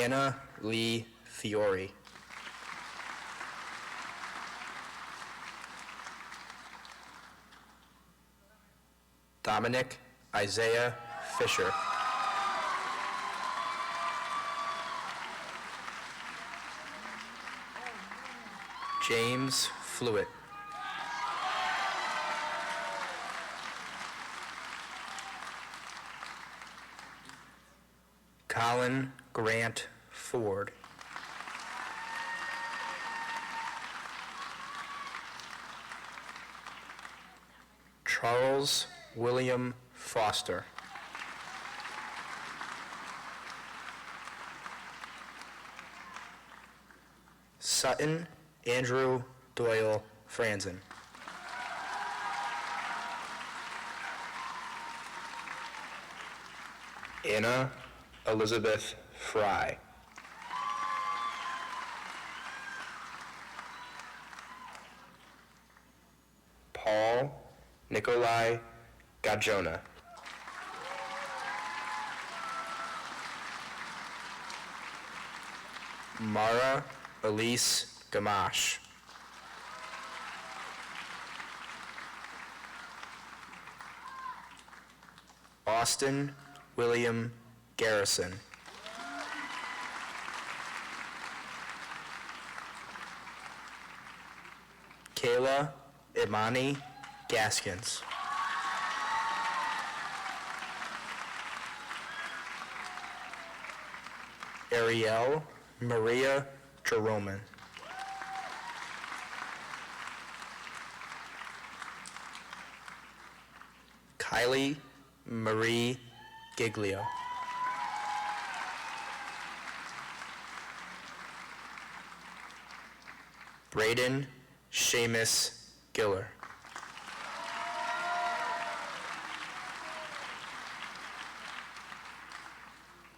Anna Lee Fiore. Dominic Isaiah Fisher. James Fluitt. Colin Grant Ford. Charles William Foster. Sutton Andrew Doyle Franzen. Anna Elizabeth Fry. Paul Nikolai Gajona. Mara Elise Gamache. Austin William Garrison. Kayla Imani Gaskins. Ariel Maria Jeroman. Kylie Marie Giglio. Braden Seamus Giller.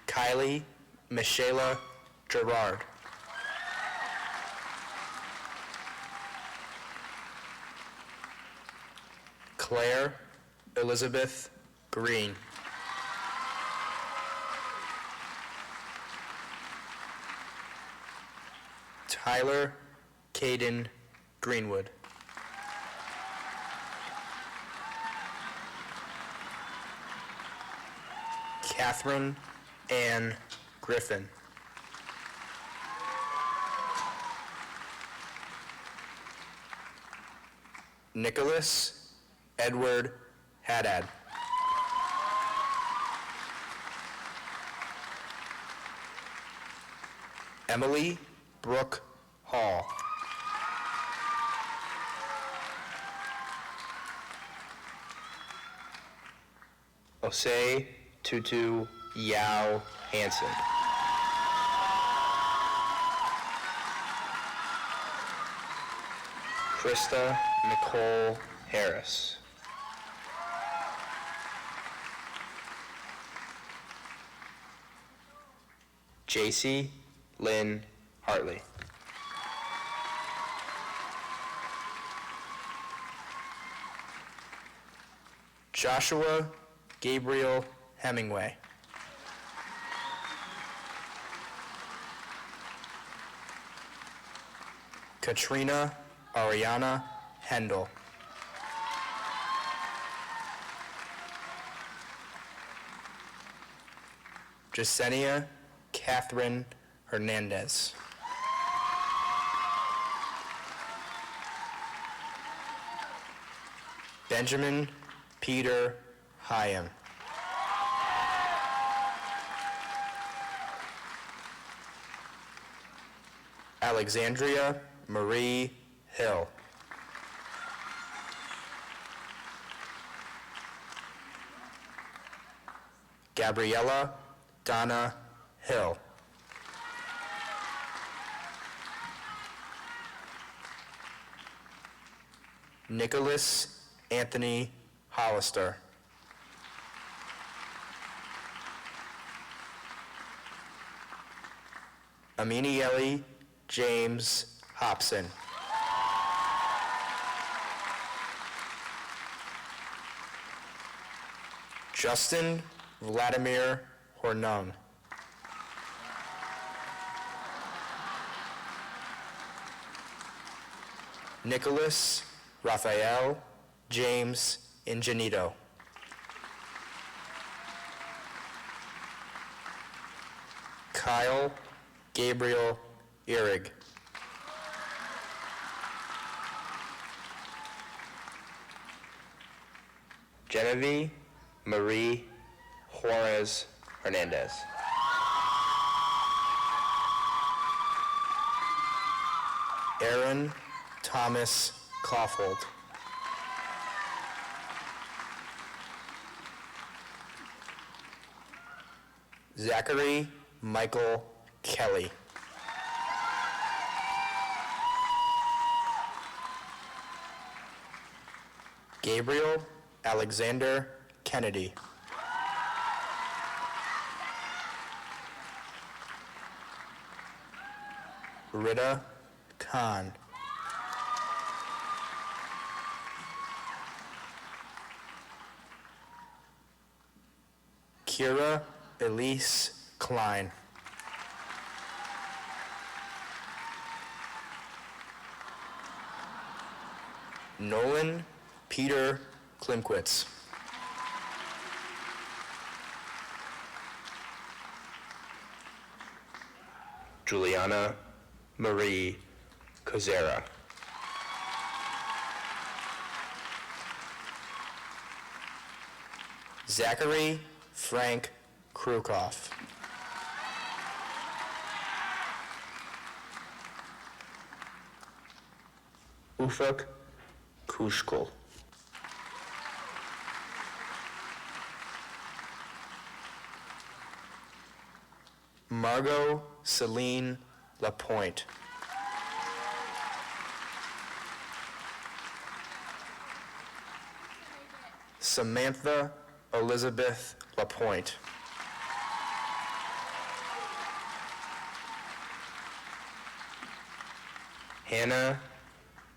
Kylie Michaela Gerard. Claire Elizabeth Green. Tyler Caden Greenwood. Catherine Ann Griffin. Nicholas Edward Haddad. Emily Brooke Hall. Osei Tutu Yao Hansen. Krista Nicole Harris. JC Lynn Hartley. Joshua Gabriel Hemingway. Katrina Ariana Hendel. Jasenia Catherine Hernandez. Benjamin Peter Hyam. Alexandria Marie Hill. Gabriella Donna Hill. Nicholas Anthony Hollister. Aminieli James Hobson. Justin Vladimir Hornung. Nicholas, Raphael, James, and Janito. Kyle, Gabriel, Erig. Genevieve, Marie, Juarez, Hernandez. Aaron, Thomas, Kaufhold. Zachary, Michael, Kelly. Gabriel, Alexander, Kennedy. Rita, Khan. Kira, Elise, Klein. Nolan, Peter, Klimkwitz. Juliana, Marie, Kozera. Zachary, Frank, Krukoff. Ufuk, Kushkul. Margot, Celine, Lapointe. Samantha, Elizabeth, Lapointe. Hannah,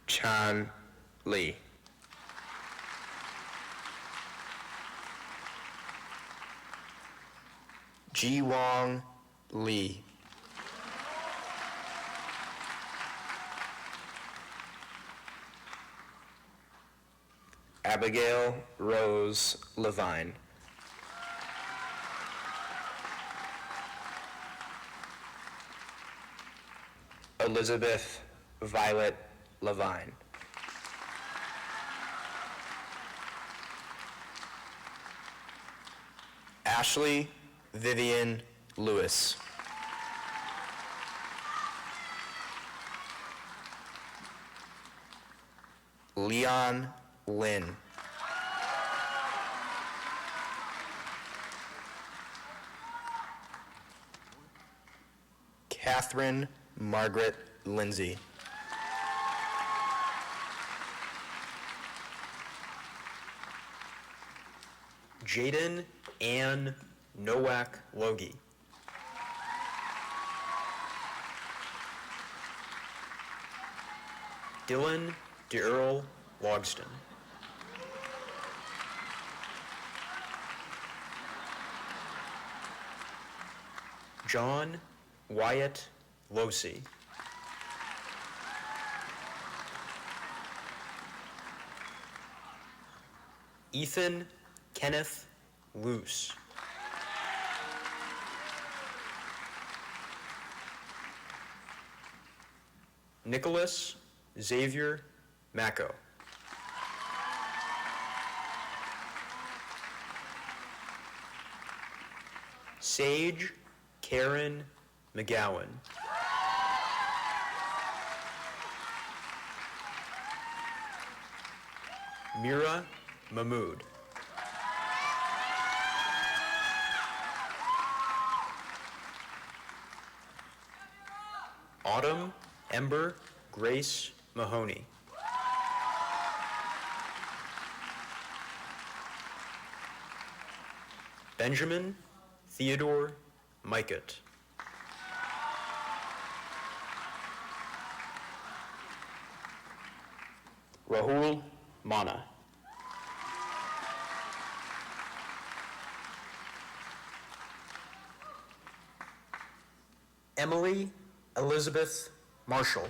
Chan, Lee. Ji Wong, Lee. Abigail Rose Levine. Elizabeth Violet Levine. Ashley Vivian Lewis. Leon Lynn. Catherine Margaret Lindsay. Jaden Ann Nowak Logie. Dylan DeEarl Logston. John Wyatt Losey. Ethan Kenneth Luce. Nicholas Xavier Macco. Sage Karen McGowan. Mira Mahmood. Autumn Ember Grace Mahoney. Benjamin Theodore Mikett. Rahul Mana. Emily Elizabeth Marshall.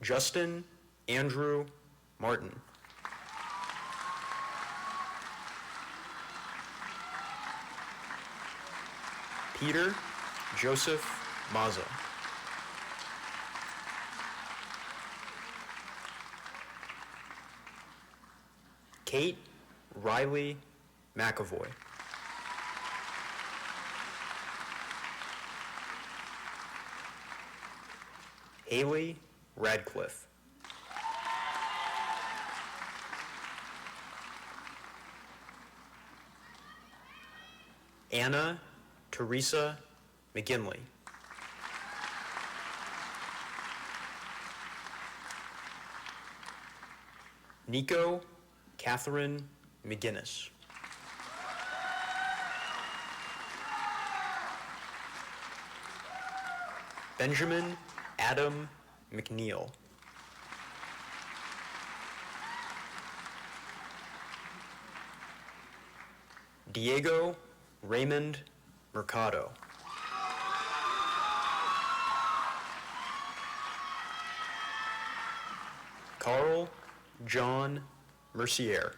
Justin Andrew Martin. Peter Joseph Maza. Kate Riley McAvoy. Haley Radcliffe. Anna Teresa McGinley. Nico Catherine McGinnis. Benjamin Adam McNeil. Diego Raymond Mercado. Carl John Mercier.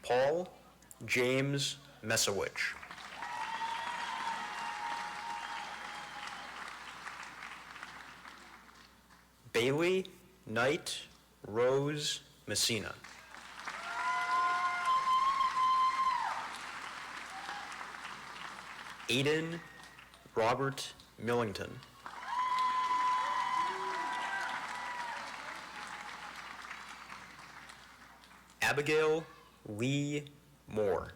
Paul James Mesowich. Bailey Knight Rose Messina. Aiden Robert Millington. Abigail Lee Moore.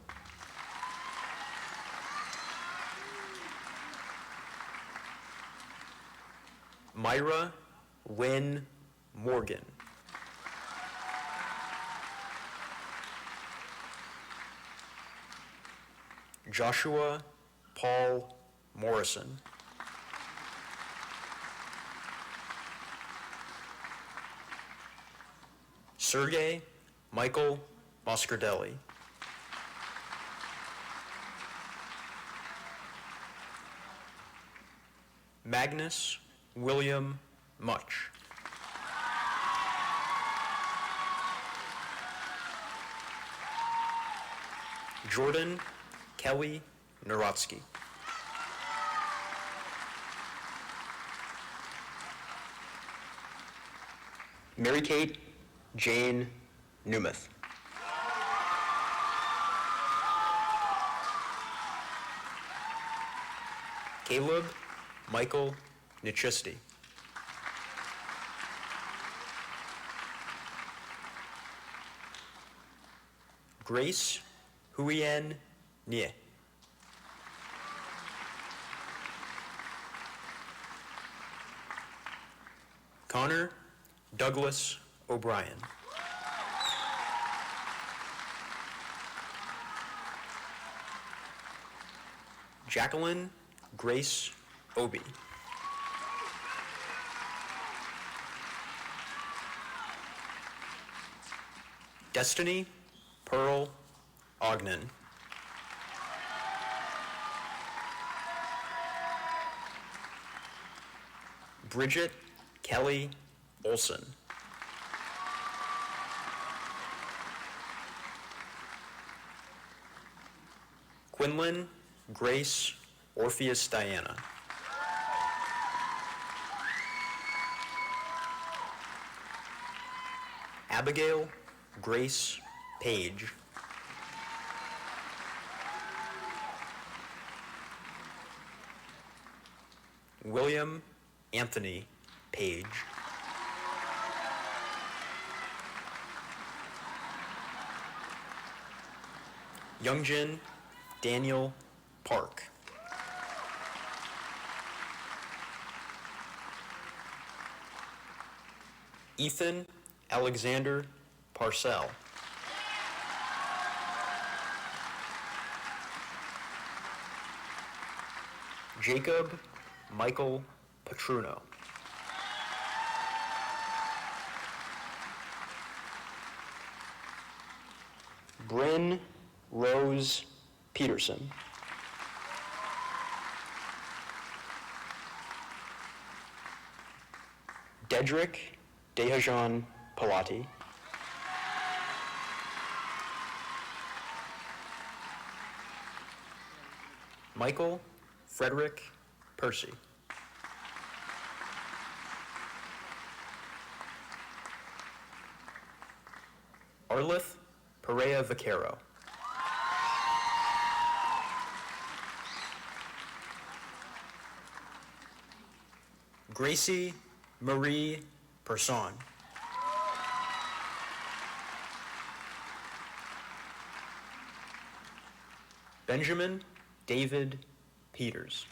Myra Lynn Morgan. Joshua Paul Morrison. Sergey Michael Moscardelli. Magnus William Much. Jordan Kelly Narotsky. Mary Kate Jane Newmuth. Caleb Michael Nichisti. Grace Huyen Nie. Connor Douglas O'Brien. Jacqueline Grace Obi. Destiny Pearl Ogden. Bridget Kelly Olson. Quinlan Grace Orpheus Diana. Abigail Grace Page. William Anthony Page. Youngjin Daniel Park. Ethan Alexander Parcell. Jacob Michael Petruno. Bryn Rose Peterson. Dedrick Dehajon Palati, Michael Frederick Percy, Arlith Perea Vaquero, Gracie Marie Person, Benjamin David Peters,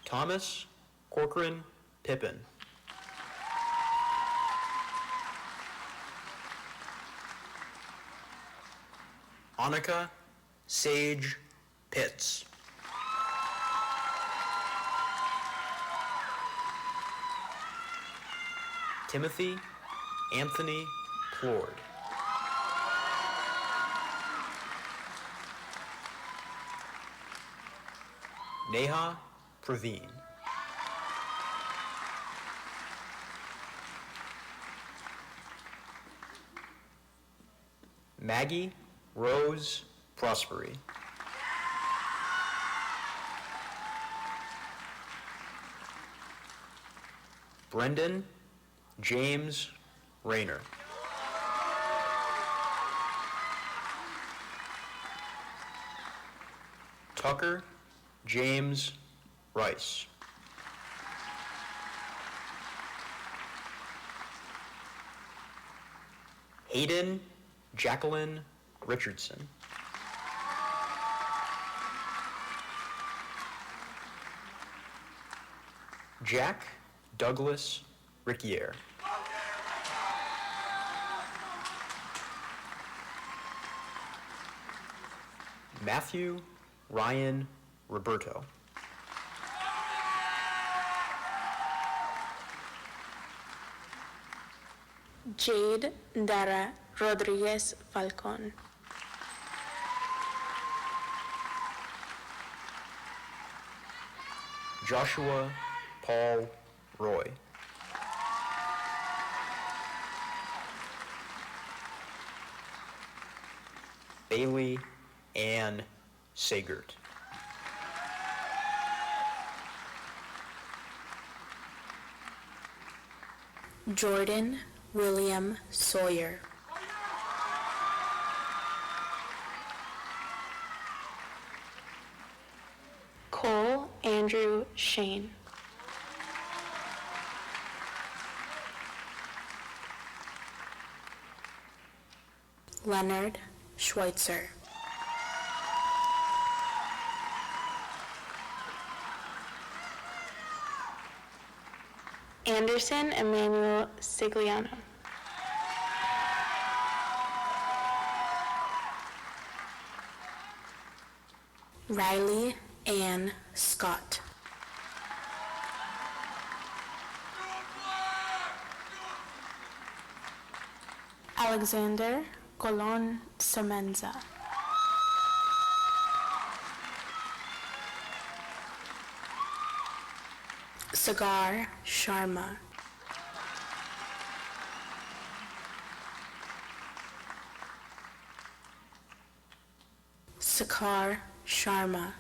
Thomas Corcoran Pippin, Annika Sage Pitts, Timothy Anthony Plord, Neha Praveen, Maggie Rose Prosperi, Brendan James Rayner, Tucker James Rice, Hayden Jacqueline Richardson, Jack Douglas Rickier, Matthew Ryan Roberto, Jade Dara Rodriguez Falcon, Joshua Paul Roy, Bailey Ann Sagert, Jordan William Sawyer, Cole Andrew Shane, Leonard Schweitzer, Anderson Emmanuel Sigliano, Riley Ann Scott, Alexander Colon Semenza, Sagar Sharma, Sakar Sharma,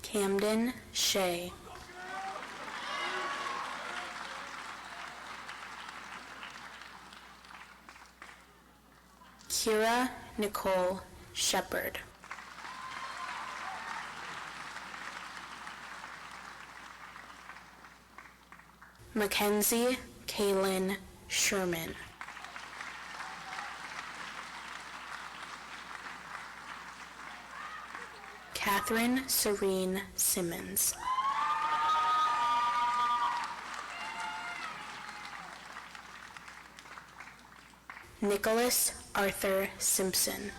Camden Shea, Kira Nicole Shepard, Mackenzie Kaylin Sherman, Catherine Serene Simmons, Nicholas Arthur Simpson,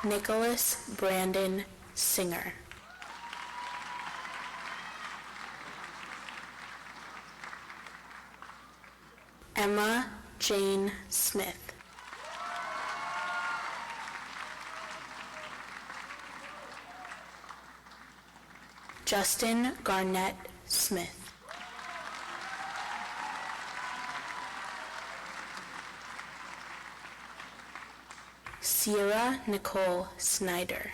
Nicholas Brandon Singer, Emma Jane Smith. Justin Garnett Smith. Sierra Nicole Snyder.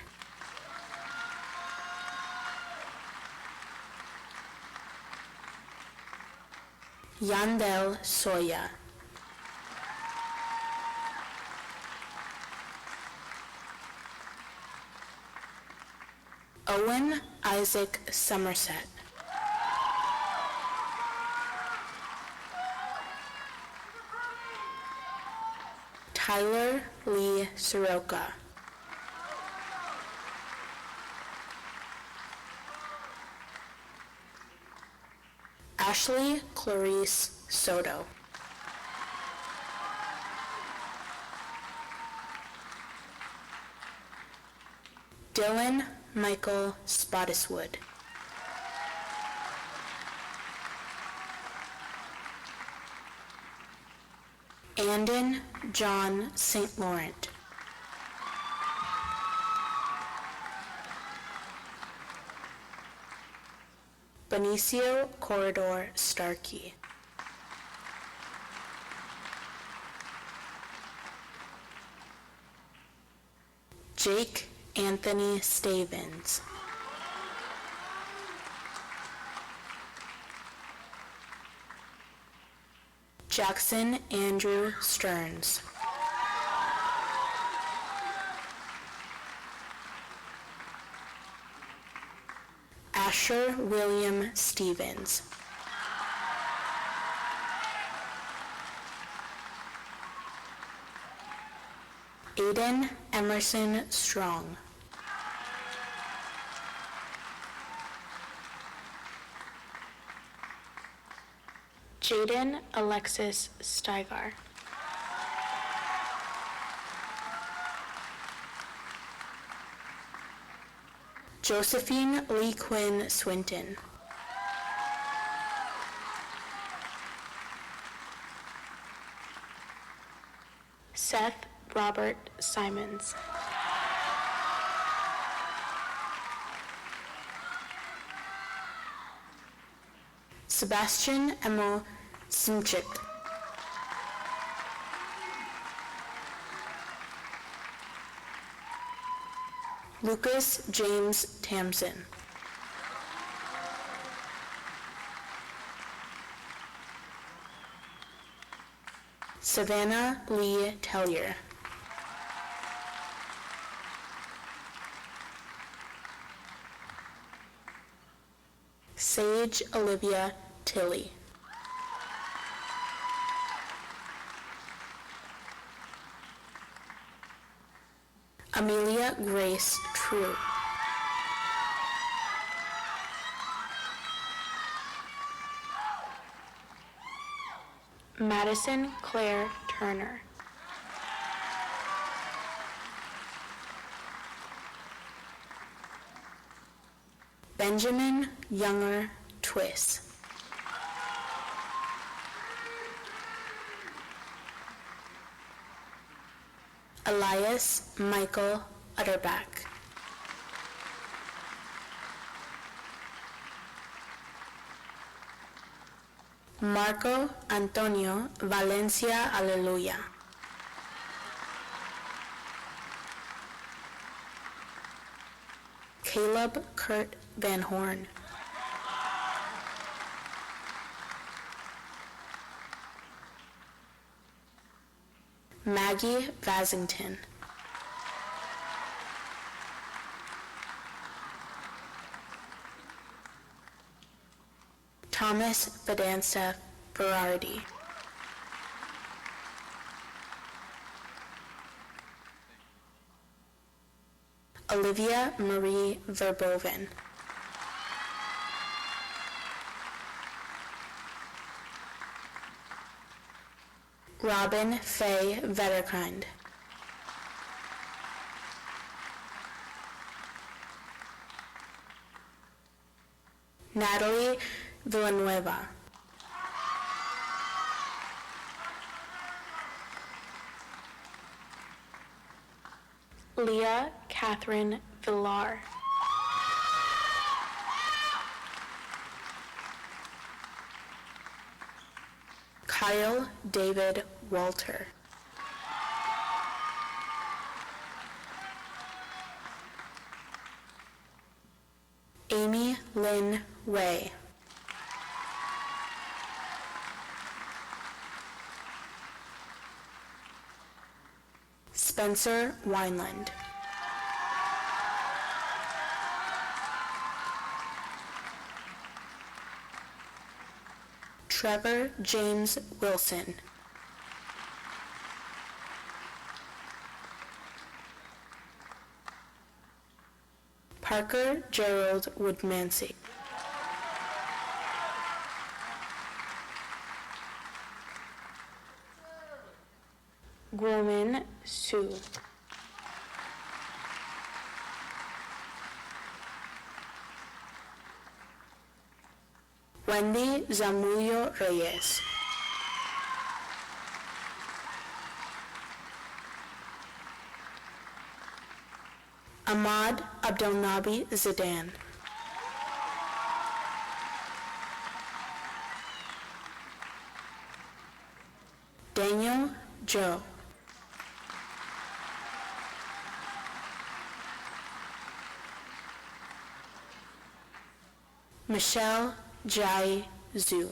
Yandel Soya. Owen Isaac Somerset. Tyler Lee Soroka. Ashley Clarice Soto. Dylan Michael Spottiswood. Andon John St. Laurent. Benicio Corridor Starkey. Jake Anthony Stavens. Jackson Andrew Stearns. Asher William Stevens. Aiden Emerson Strong. Jaden Alexis Steigar. Josephine Lee Quinn Swinton. Seth Robert Simons. Sebastian Emil Simchik. Lucas James Tamsin. Savannah Lee Tellier. Sage Olivia Tilley. Amelia Grace True. Madison Claire Turner. Benjamin Younger Twiss. Elias Michael Utterback. Marco Antonio Valencia Aleluya. Caleb Kurt Van Horn. Maggie Vasington. Thomas Vedansa Berardi. Olivia Marie Verboven. Robin Faye Vetterkind. Natalie Villanueva. Leah Catherine Villar. Kyle David Walter. Amy Lynn Way. Spencer Wineland. Trevor James Wilson. Parker Gerald Woodmansey. Groman Sue. Wendy Zamullo Reyes. Ahmad Abdelnabi Zidane. Daniel Joe. Michelle Jai Zhu.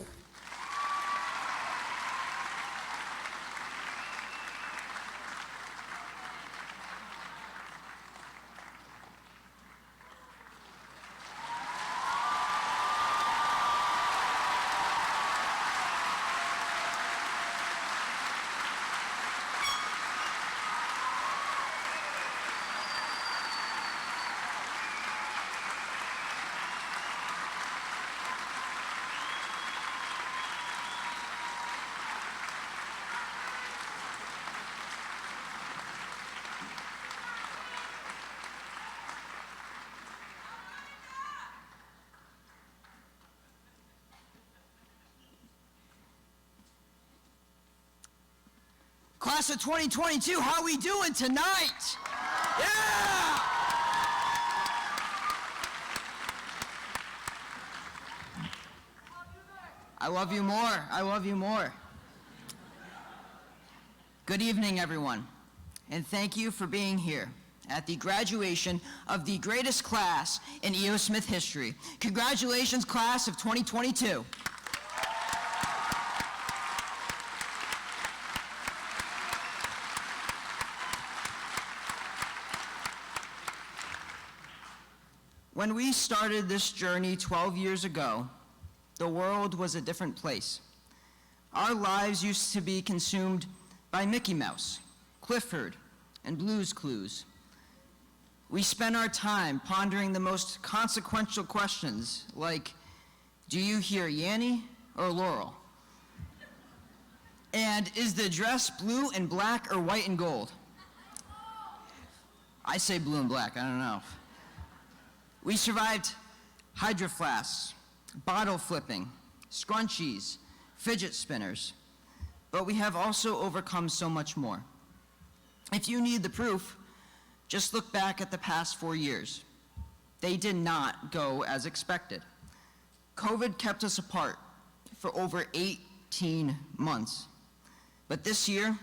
Class of 2022, how we doing tonight? Yeah! I love you more. I love you more. Good evening, everyone, and thank you for being here at the graduation of the greatest class in E.O. Smith history. Congratulations, class of 2022. When we started this journey 12 years ago, the world was a different place. Our lives used to be consumed by Mickey Mouse, Clifford, and Blue's Clues. We spent our time pondering the most consequential questions like, do you hear Yanny or Laurel? And is the dress blue and black or white and gold? I say blue and black, I don't know. We survived hydro flasks, bottle flipping, scrunchies, fidget spinners, but we have also overcome so much more. If you need the proof, just look back at the past 4 years. They did not go as expected. COVID kept us apart for over 18 months. But this year,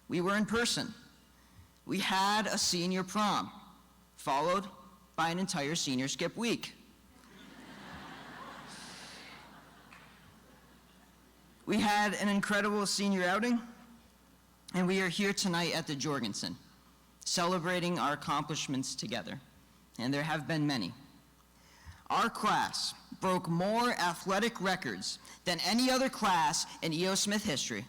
we were in person. We had a senior prom, followed by an entire senior skip week. We had an incredible senior outing, and we are here tonight at the Jorgensen, celebrating our accomplishments together, and there have been many. Our class broke more athletic records than any other class in E.O. Smith history.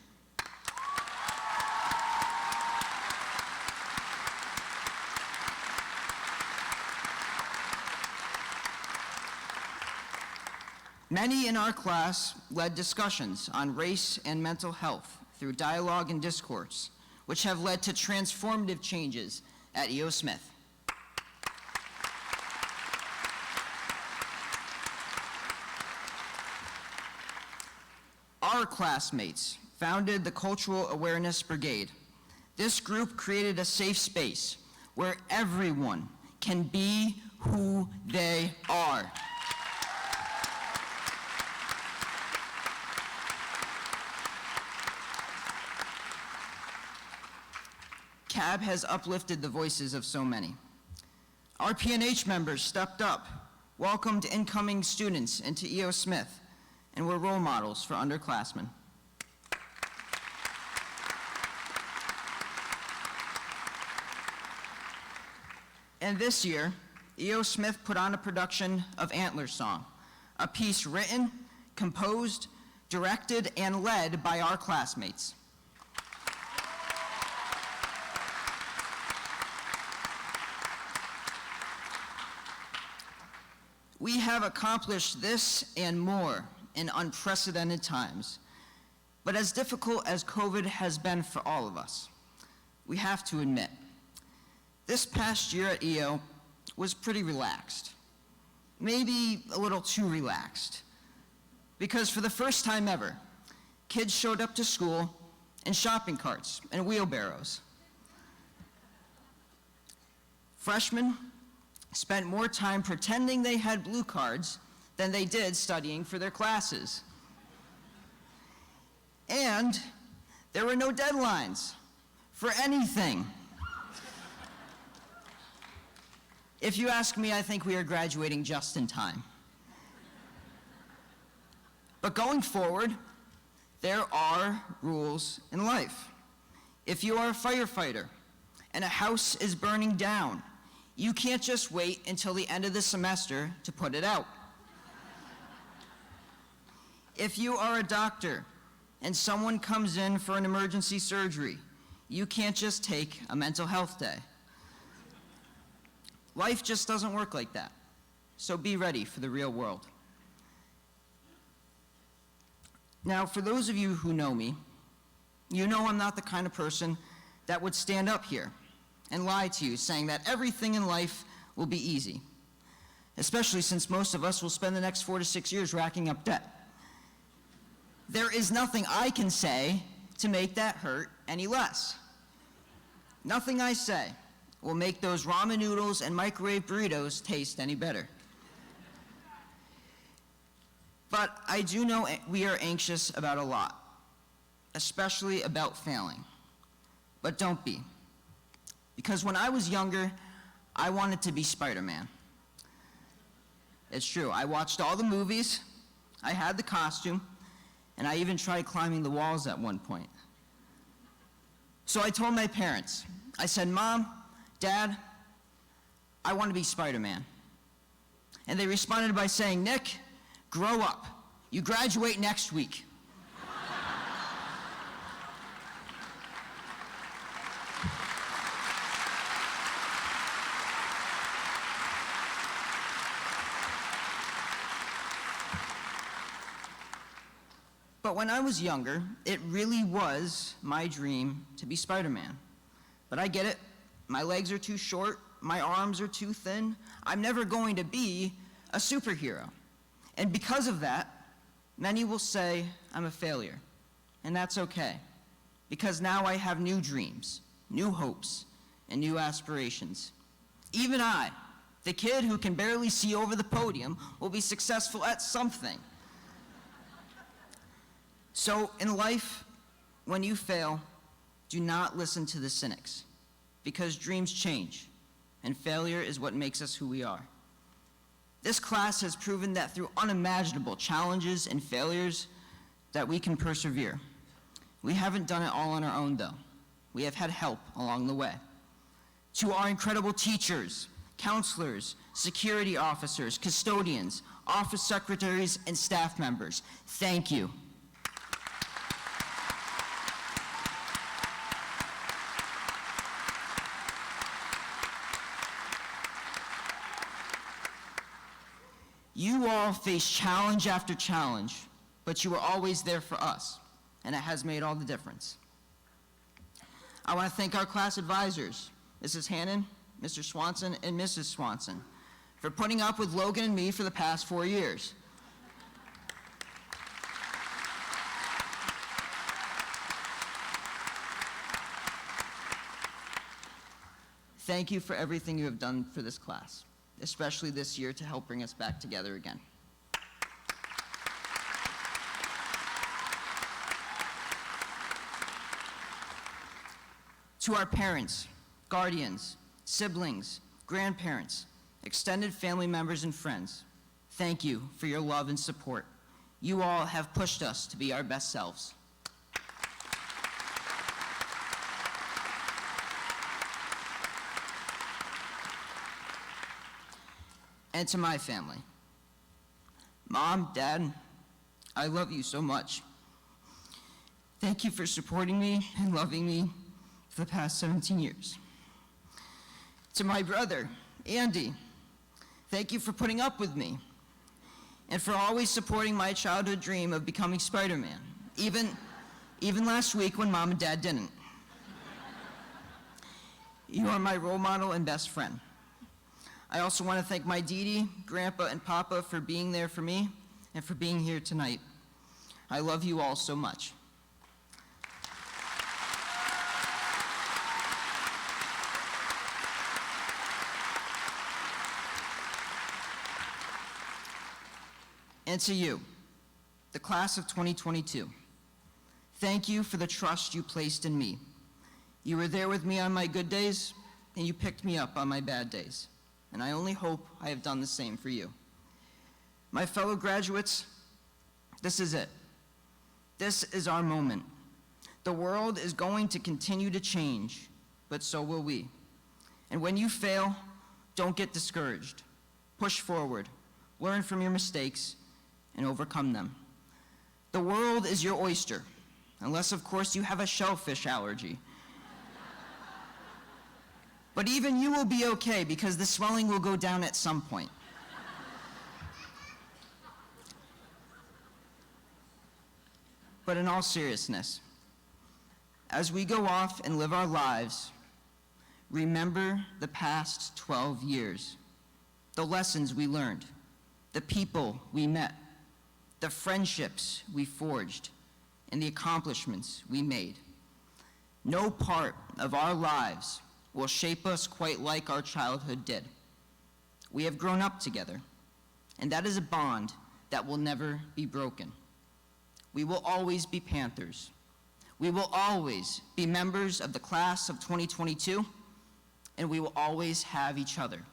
Many in our class led discussions on race and mental health through dialogue and discourse, which have led to transformative changes at E.O. Smith. Our classmates founded the Cultural Awareness Brigade. This group created a safe space where everyone can be who they are. CAB has uplifted the voices of so many. Our P&H members stepped up, welcomed incoming students into E.O. Smith, and were role models for underclassmen. And this year, E.O. Smith put on a production of Antler Song, a piece written, composed, directed, and led by our classmates. We have accomplished this and more in unprecedented times. But as difficult as COVID has been for all of us, we have to admit, this past year at EO was pretty relaxed. Maybe a little too relaxed. Because for the first time ever, kids showed up to school in shopping carts and wheelbarrows. Freshmen spent more time pretending they had blue cards than they did studying for their classes. And there were no deadlines for anything. If you ask me, I think we are graduating just in time. But going forward, there are rules in life. If you are a firefighter and a house is burning down, you can't just wait until the end of the semester to put it out. If you are a doctor and someone comes in for an emergency surgery, you can't just take a mental health day. Life just doesn't work like that. So be ready for the real world. Now, for those of you who know me, you know I'm not the kind of person that would stand up here and lie to you, saying that everything in life will be easy, especially since most of us will spend the next 4 to 6 years racking up debt. There is nothing I can say to make that hurt any less. Nothing I say will make those ramen noodles and microwave burritos taste any better. But I do know we are anxious about a lot, especially about failing. But don't be. Because when I was younger, I wanted to be Spider-Man. It's true, I watched all the movies, I had the costume, and I even tried climbing the walls at one point. So I told my parents, I said, Mom, Dad, I want to be Spider-Man. And they responded by saying, Nick, grow up. You graduate next week. But when I was younger, it really was my dream to be Spider-Man. But I get it. My legs are too short. My arms are too thin. I'm never going to be a superhero. And because of that, many will say I'm a failure. And that's okay. Because now I have new dreams, new hopes, and new aspirations. Even I, the kid who can barely see over the podium, will be successful at something. So in life, when you fail, do not listen to the cynics, because dreams change, and failure is what makes us who we are. This class has proven that through unimaginable challenges and failures, that we can persevere. We haven't done it all on our own, though. We have had help along the way. To our incredible teachers, counselors, security officers, custodians, office secretaries, and staff members, thank you. You all face challenge after challenge, but you were always there for us, and it has made all the difference. I want to thank our class advisors, Mrs. Hannon, Mr. Swanson, and Mrs. Swanson, for putting up with Logan and me for the past 4 years. Thank you for everything you have done for this class, especially this year to help bring us back together again. To our parents, guardians, siblings, grandparents, extended family members, and friends, thank you for your love and support. You all have pushed us to be our best selves. And to my family, Mom, Dad, I love you so much. Thank you for supporting me and loving me for the past 17 years. To my brother, Andy, thank you for putting up with me and for always supporting my childhood dream of becoming Spider-Man, even last week when Mom and Dad didn't. You are my role model and best friend. I also want to thank my Dee, Grandpa, and Papa for being there for me and for being here tonight. I love you all so much. And to you, the class of 2022, thank you for the trust you placed in me. You were there with me on my good days, and you picked me up on my bad days. And I only hope I have done the same for you. My fellow graduates, this is it. This is our moment. The world is going to continue to change, but so will we. And when you fail, don't get discouraged. Push forward, learn from your mistakes, and overcome them. The world is your oyster, unless, of course, you have a shellfish allergy. But even you will be okay because the swelling will go down at some point. But in all seriousness, as we go off and live our lives, remember the past 12 years, the lessons we learned, the people we met, the friendships we forged, and the accomplishments we made. No part of our lives will shape us quite like our childhood did. We have grown up together, and that is a bond that will never be broken. We will always be Panthers. We will always be members of the class of 2022, and we will always have each other.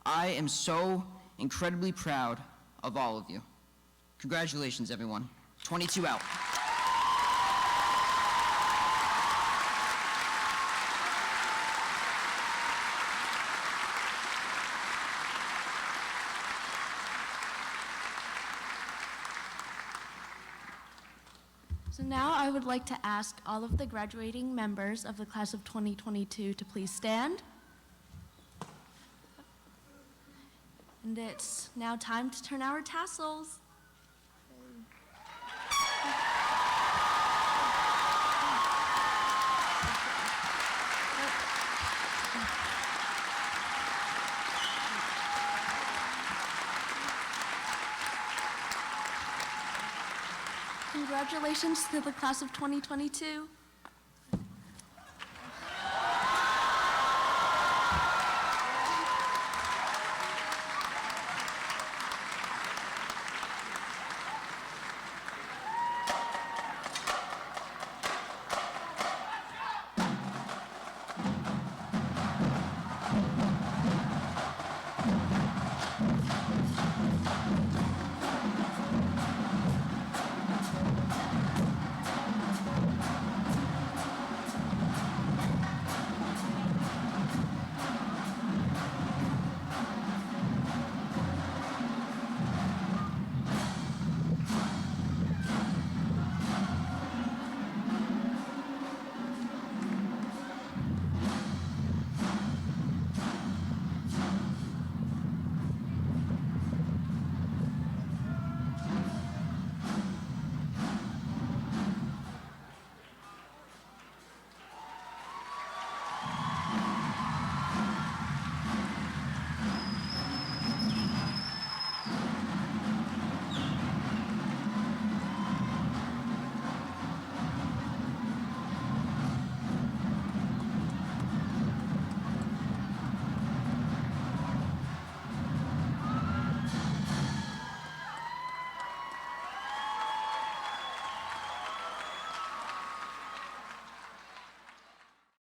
I am so incredibly proud of all of you. Congratulations, everyone. 22 out. So now I would like to ask all of the graduating members of the class of 2022 to please stand. And it's now time to turn our tassels. Congratulations to the class of 2022.